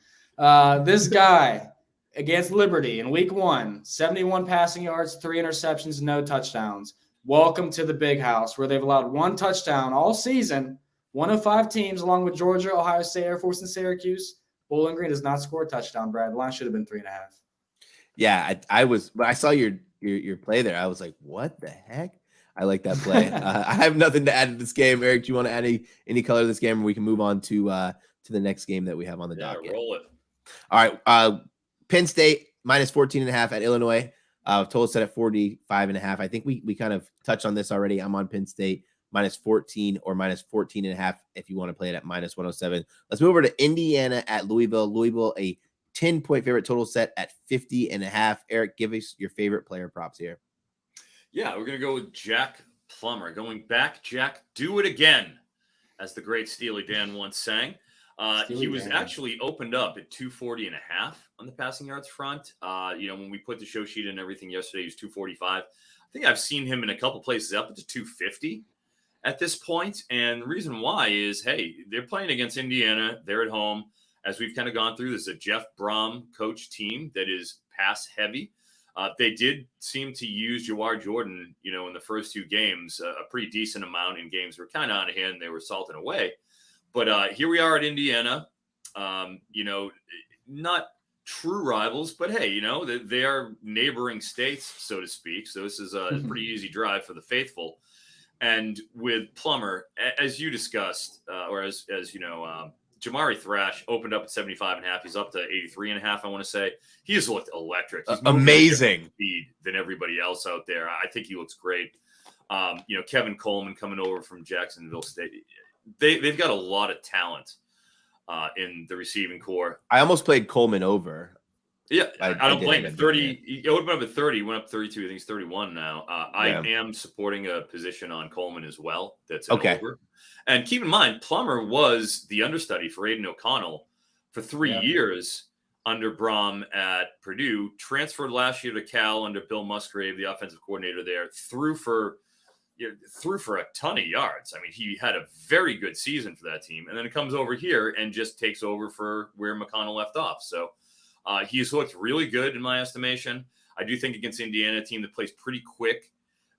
This guy against Liberty in week 1, 71 passing yards, 3 interceptions, no touchdowns. Welcome to the big house where they've allowed 1 touchdown all season. 1 of 5 teams, along with Georgia, Ohio State, Air Force, and Syracuse, Bowling Green does not score a touchdown, Brad. The line should have been 3.5. Yeah, I saw your play there. I was like, what the heck? I like that play. I have nothing to add to this game. Eric, do you want to add any color to this game, or we can move on to the next game that we have on the docket? Roll it. All right. Penn State minus 14.5 at Illinois. Total set at 45.5. I think we kind of touched on this already. I'm on Penn State minus 14 or minus 14.5 if you want to play it at minus 107. Let's move over to Indiana at Louisville. Louisville, a 10-point favorite, total set at 50.5. Eric, give us your favorite player props here. Yeah, we're going to go with Jack Plummer. Going back, Jack, do it again, as the great Steely Dan once sang. He was actually opened up at 240.5 on the passing yards front. When we put the show sheet and everything yesterday, he was 245. I think I've seen him in a couple places up to 250 at this point. And the reason why is, hey, they're playing against Indiana. They're at home. As we've kind of gone through, this is a Jeff Brom coach team that is pass heavy. They did seem to use Jawar Jordan, in the first two games, a pretty decent amount in games that were kind of out of hand. They were salting away. But here we are at Indiana, not true rivals, but hey, they are neighboring states, so to speak. So this is a pretty easy drive for the faithful. And with Plummer, as you discussed, or as Jamari Thrash opened up at 75.5. He's up to 83.5. I want to say he has looked electric. He's amazing speed than everybody else out there. I think he looks great. Kevin Coleman coming over from Jacksonville State. They've got a lot of talent in the receiving core. I almost played Coleman over. Yeah, I don't blame him. 30. He opened up at 30, went up 32. I think he's 31 now. I am supporting a position on Coleman as well. That's over. And keep in mind, Plummer was the understudy for Aiden O'Connell for 3 years under Brom at Purdue. Transferred last year to Cal under Bill Musgrave, the offensive coordinator there. Threw for a ton of yards. I mean, he had a very good season for that team. And then it comes over here and just takes over for where McConnell left off. So he's looked really good in my estimation. I do think against Indiana, a team that plays pretty quick,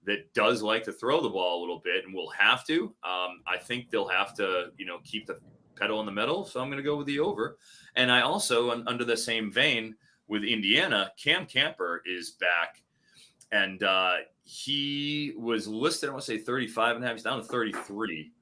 that does like to throw the ball a little bit and will have to. I think they'll have to, keep the pedal in the metal. So I'm going to go with the over. And I also, under the same vein with Indiana, Cam Camper is back. And he was listed, I want to say 35.5. He's down to 33.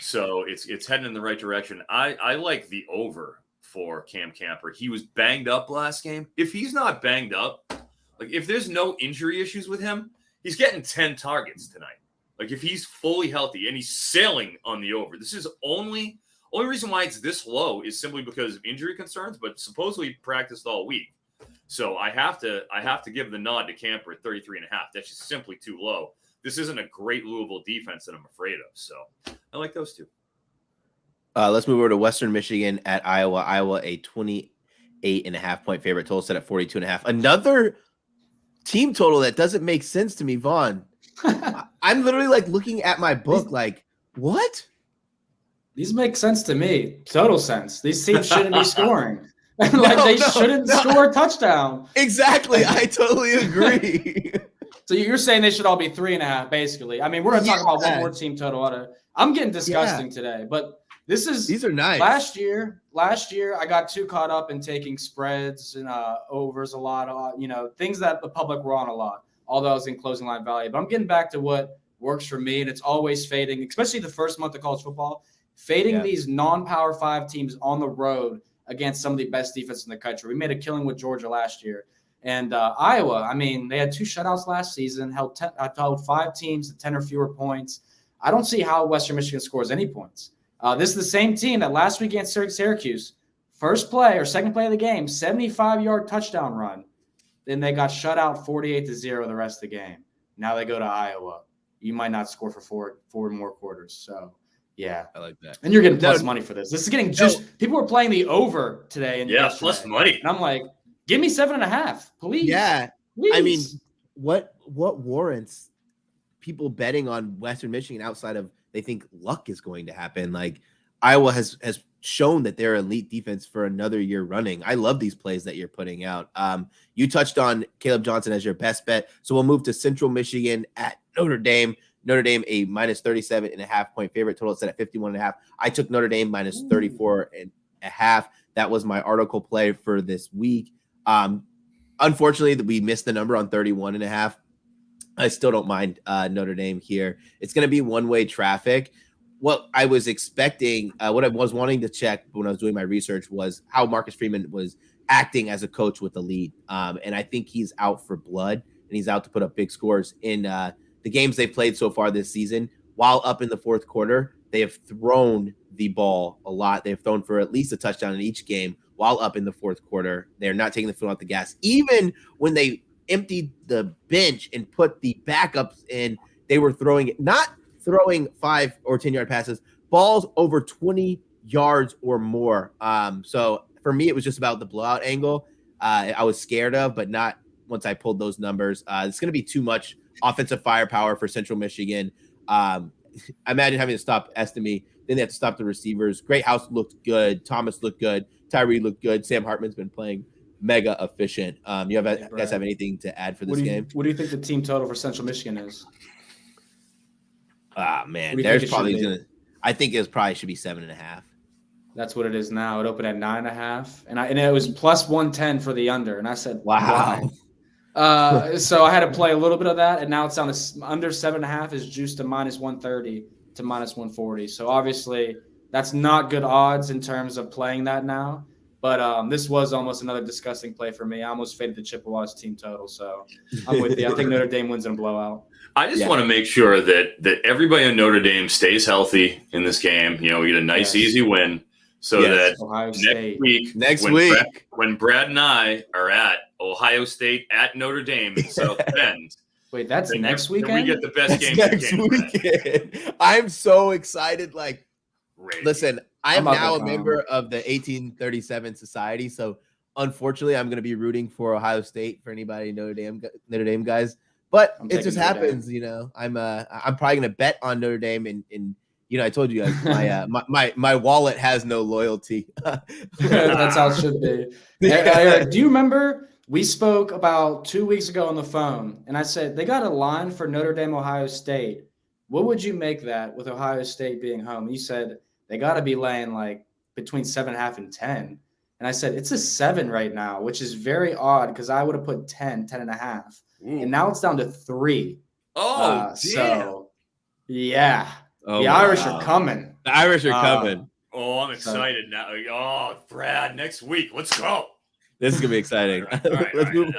So it's heading in the right direction. I like the over for Cam Camper. He was banged up last game. If he's not banged up, like if there's no injury issues with him, he's getting 10 targets tonight. Like if he's fully healthy and he's sailing on the over. This is only reason why it's this low is simply because of injury concerns, but supposedly practiced all week. So I have to give the nod to Camper at 33.5. That's just simply too low. This isn't a great Louisville defense that I'm afraid of. So I like those two. Let's move over to Western Michigan at Iowa. Iowa, a 28.5 point favorite, total set at 42.5. Another team total that doesn't make sense to me, Vaughn. I'm literally like looking at my book like, what? These make sense to me. Total sense. These teams shouldn't be scoring. They shouldn't score a touchdown. Exactly. I totally agree. So you're saying they should all be 3.5, basically. I mean, we're going to talk about one more team total. I'm getting disgusting today, but these are nice. Last year, I got too caught up in taking spreads and overs a lot, things that the public were on a lot, although I was in closing line value. But I'm getting back to what works for me, and it's always fading, especially the first month of college football, fading these non-Power 5 teams on the road against some of the best defense in the country. We made a killing with Georgia last year. And Iowa, I mean, they had 2 shutouts last season, held 5 teams to 10 or fewer points. I don't see how Western Michigan scores any points. This is the same team that last week against Syracuse, first play or second play of the game, 75-yard touchdown run. Then they got shut out 48-0 the rest of the game. Now they go to Iowa. You might not score for four more quarters. So, yeah. I like that. And you're getting plus money for this. This is getting people were playing the over today. And plus money. And I'm like, give me 7.5, please. Yeah. Please. I mean, what warrants people betting on Western Michigan outside of they think luck is going to happen? Like Iowa has shown that they're elite defense for another year running. I love these plays that you're putting out. You touched on Caleb Johnson as your best bet. So we'll move to Central Michigan at Notre Dame. Notre Dame, a minus 37.5 point favorite, total set at 51.5. I took Notre Dame minus 34.5. That was my article play for this week. Unfortunately, we missed the number on 31.5. I still don't mind Notre Dame here. It's going to be one-way traffic. What I was expecting, what I was wanting to check when I was doing my research was how Marcus Freeman was acting as a coach with the lead. And I think he's out for blood, and he's out to put up big scores in the games they've played so far this season. While up in the fourth quarter, they have thrown the ball a lot. They've thrown for at least a touchdown in each game while up in the fourth quarter. They're not taking the foot off the gas. Even when they emptied the bench and put the backups in, they were not throwing 5 or 10-yard passes, balls over 20 yards or more. So for me, it was just about the blowout angle I was scared of, but not once I pulled those numbers. It's going to be too much offensive firepower for Central Michigan. I imagine having to stop Estime. Then they have to stop the receivers. Greathouse looked good. Thomas looked good. Tyree looked good. Sam Hartman's been playing mega efficient. You guys have anything to add for this game? What do you think the team total for Central Michigan is? Man, there's probably gonna. I think it probably should be 7.5. That's what it is now. It opened at 9.5, and it was plus 110 for the under. And I said, wow. So I had to play a little bit of that, and now it's down to under 7.5 is juiced to minus 130 to minus 140. So obviously that's not good odds in terms of playing that now. But this was almost another disgusting play for me. I almost faded the Chippewas team total. So I'm with you. I think Notre Dame wins in a blowout. I just want to make sure that everybody in Notre Dame stays healthy in this game. We get a nice, easy win so that Ohio State. next week, when Brad and I are at Ohio State at Notre Dame in South Bend. Wait, that's next weekend? We get the best game next weekend. I'm so excited. Listen, I am now a member of the 1837 Society, so unfortunately, I'm going to be rooting for Ohio State for anybody Notre Dame guys. But it just happens, I'm probably going to bet on Notre Dame, and I told you guys my wallet has no loyalty. That's how it should be. Eric, do you remember we spoke about 2 weeks ago on the phone, and I said they got a line for Notre Dame, Ohio State. What would you make that with Ohio State being home? You said they got to be laying between 7.5 and 10. And I said, it's a 7 right now, which is very odd because I would have put 10.5. And now it's down to 3. Oh, damn. So, yeah. The Irish are coming. The Irish are coming. Oh, I'm excited now. Oh, Brad, next week. Let's go. This is going to be exciting. All right. Let's move.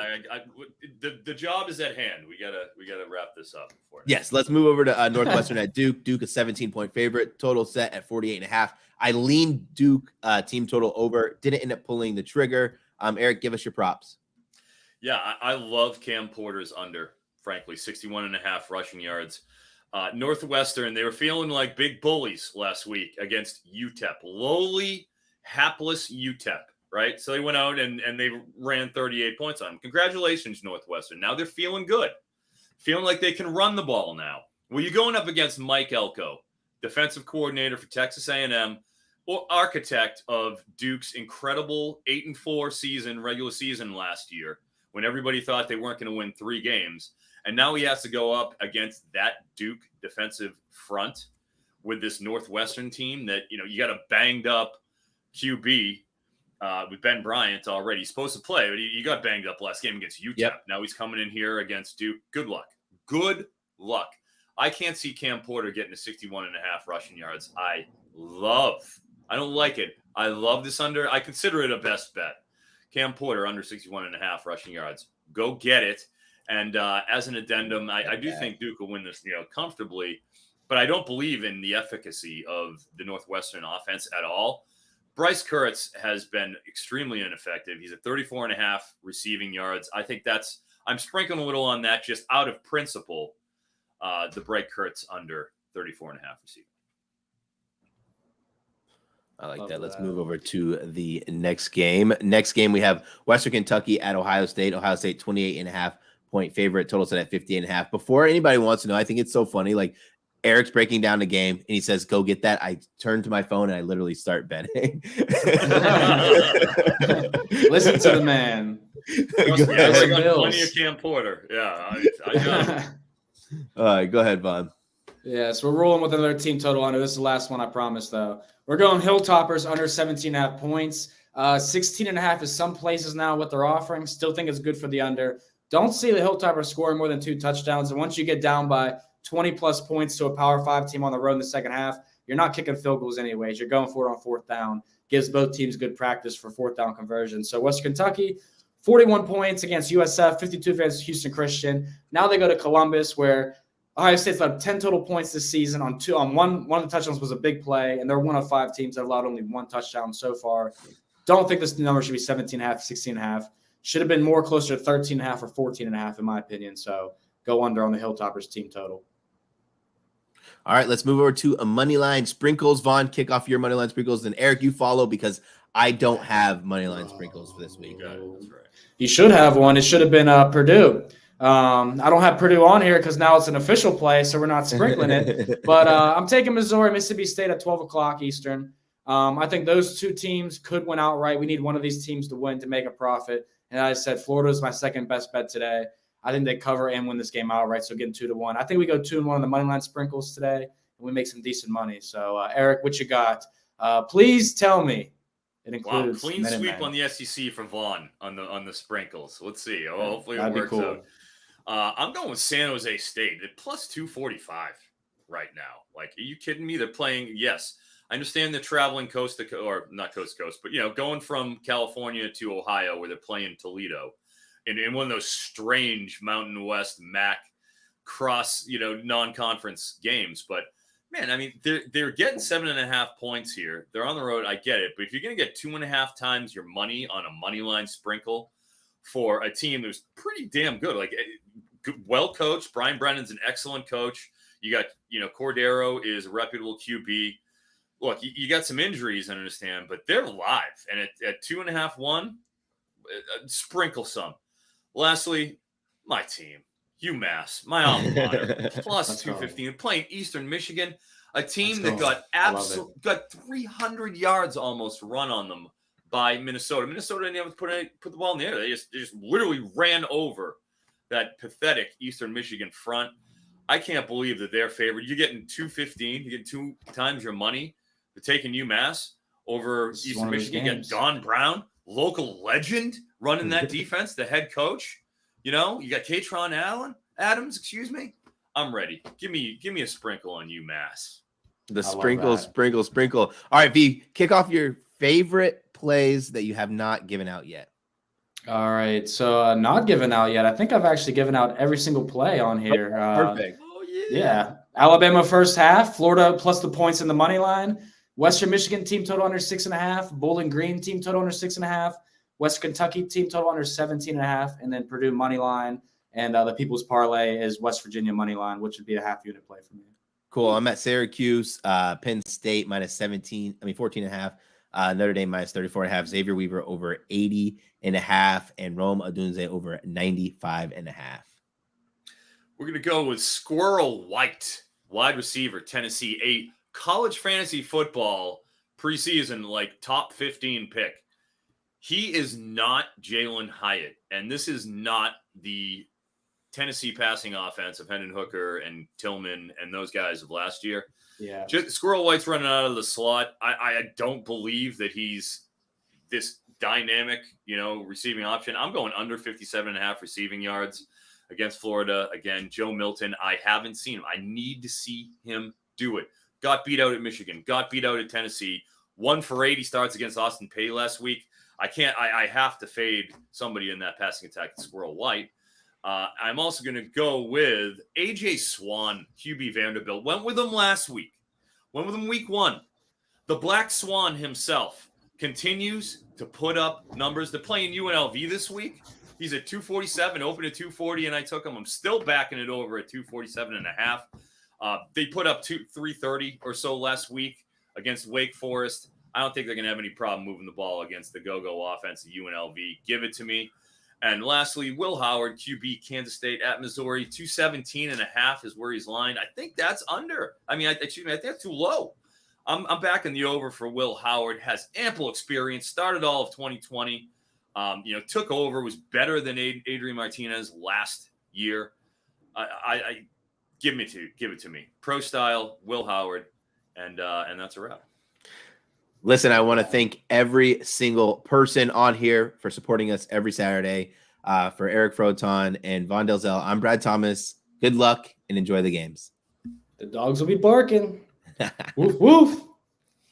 The job is at hand. We gotta wrap this up. Yes, let's move over to Northwestern at Duke. Duke, a 17-point favorite. Total set at 48.5. I leaned Duke team total over. Didn't end up pulling the trigger. Eric, give us your props. Yeah, I love Cam Porter's under, frankly, 61.5 rushing yards. Northwestern, they were feeling like big bullies last week against UTEP. Lowly, hapless UTEP, right? So they went out and they ran 38 points on them. Congratulations, Northwestern. Now they're feeling good. Feeling like they can run the ball now. Well, you're going up against Mike Elko, defensive coordinator for Texas A&M, or architect of Duke's incredible 8-4 regular season last year, when everybody thought they weren't going to win 3 games. And now he has to go up against that Duke defensive front with this Northwestern team that, you got a banged up QB with Ben Bryant already. He's supposed to play, but he got banged up last game against UTEP. Yep. Now he's coming in here against Duke. Good luck. Good luck. I can't see Cam Porter getting to 61.5 rushing yards. I don't like it. I love this under. I consider it a best bet. Cam Porter under 61.5 rushing yards. Go get it. And as an addendum, I do think Duke will win this, comfortably, but I don't believe in the efficacy of the Northwestern offense at all. Bryce Kurtz has been extremely ineffective. He's at 34.5 receiving yards. I think I'm sprinkling a little on that just out of principle. The Bryce Kurtz under 34.5 receiving. I like that. Let's move over to the next game. Next game, we have Western Kentucky at Ohio State. Ohio State 28.5-point favorite. Total set at 50.5. Before anybody wants to know, I think it's so funny. Eric's breaking down the game and he says, "Go get that." I turn to my phone and I literally start betting. Listen to the man. I got plenty of Cam Porter. Yeah, I got it. All right, go ahead, Vaughn. Yeah, so we're rolling with another team total under. This is the last one, I promise, though. We're going Hilltoppers under 17.5 points. 16.5 is some places now what they're offering. Still think it's good for the under. Don't see the Hilltoppers scoring more than 2 touchdowns. And once you get down by 20-plus points to a Power 5 team on the road in the second half, you're not kicking field goals anyways. You're going for it on 4th down. Gives both teams good practice for 4th down conversion. So Western Kentucky, 41 points against USF, 52 against Houston Christian. Now they go to Columbus, where Ohio State's allowed 10 total points this season on one. One of the touchdowns was a big play, and they're one of 5 teams that allowed only 1 touchdown so far. Don't think this number should be 17.5, 16.5. Should have been more closer to 13.5 or 14.5 in my opinion. So go under on the Hilltoppers team total. All right, let's move over to a money line sprinkles. Vaughn, kick off your money line sprinkles. Then Eric, you follow because I don't have money line sprinkles for this week. That's right. You should have one. It should have been Purdue. I don't have Purdue on here because now it's an official play, so we're not sprinkling it. But I'm taking Missouri, Mississippi State at 12 o'clock Eastern. I think those 2 teams could win outright. We need one of these teams to win to make a profit. And I said Florida is my second best bet today. I think they cover and win this game outright, so getting 2-1. I think we go 2-1 on the money line sprinkles today, and we make some decent money. So, Eric, what you got? Please tell me it includes clean sweep on the SEC for Vaughn on the sprinkles. Let's see. Hopefully it works out. I'm going with San Jose State at plus 245 right now. Like, are you kidding me? They're playing. Yes, I understand they're traveling coast to or not coast to coast, but going from California to Ohio where they're playing Toledo in one of those strange Mountain West MAC cross non-conference games. But man, I mean they're getting 7.5 points here. They're on the road. I get it, but if you're going to get 2.5 times your money on a money line sprinkle for a team that's pretty damn good, like well coached. Brian Brennan's an excellent coach. You got, Cordero is a reputable QB. Look, you got some injuries, I understand, but they're live. And at 2.5-1, sprinkle some. Lastly, my team, UMass, my alma mater, plus 215, playing Eastern Michigan, a team that got 300 yards almost run on them by Minnesota. Minnesota didn't even put the ball in the air. They just literally ran over that pathetic Eastern Michigan front. I can't believe that they're favored. You're getting 215. You get 2 times your money for taking UMass over Eastern Michigan. You get Don Brown, local legend, running that defense, the head coach. You got Katron Adams. Excuse me. I'm ready. Give me a sprinkle on UMass. The sprinkle. All right, V, kick off your favorite plays that you have not given out yet. All right, so not given out yet. I think I've actually given out every single play on here. Perfect. Yeah. Alabama first half, Florida plus the points in the money line, Western Michigan team total under 6.5, Bowling Green team total under 6.5, West Kentucky team total under 17.5, and then Purdue money line. And the People's Parlay is West Virginia money line, which would be a half unit play for me. Cool. I'm at Syracuse, Penn State minus 14.5. Notre Dame minus 34.5. Xavier Weaver over 80.5, and Rome Odunze over 95.5. We're going to go with Squirrel White, wide receiver, Tennessee, a college fantasy football preseason, top 15 pick. He is not Jalen Hyatt, and this is not the Tennessee passing offense of Hendon Hooker and Tillman and those guys of last year. Yeah. Squirrel White's running out of the slot. I don't believe that he's this dynamic, receiving option. I'm going under 57.5 receiving yards against Florida. Again, Joe Milton, I haven't seen him. I need to see him do it. Got beat out at Michigan, got beat out at Tennessee. 1 for 8. He starts against Austin Peay last week. I have to fade somebody in that passing attack at Squirrel White. I'm also going to go with A.J. Swan, QB Vanderbilt. Went with him last week. Went with him week 1. The Black Swan himself continues to put up numbers. They're playing UNLV this week. He's at 247, open at 240, and I took him. I'm still backing it over at 247.5. They put up 330 or so last week against Wake Forest. I don't think they're going to have any problem moving the ball against the go-go offense of UNLV. Give it to me. And lastly, Will Howard, QB, Kansas State at Missouri, 217.5 is where he's lined. I think that's under. I think that's too low. I'm backing the over for Will Howard. Has ample experience. Started all of 2020. Took over. Was better than Adrian Martinez last year. Give it to me. Pro style, Will Howard, and that's a wrap. Listen, I want to thank every single person on here for supporting us every Saturday. For Eric Froton and Vaughn Dalzell, I'm Brad Thomas. Good luck and enjoy the games. The dogs will be barking. Woof, woof.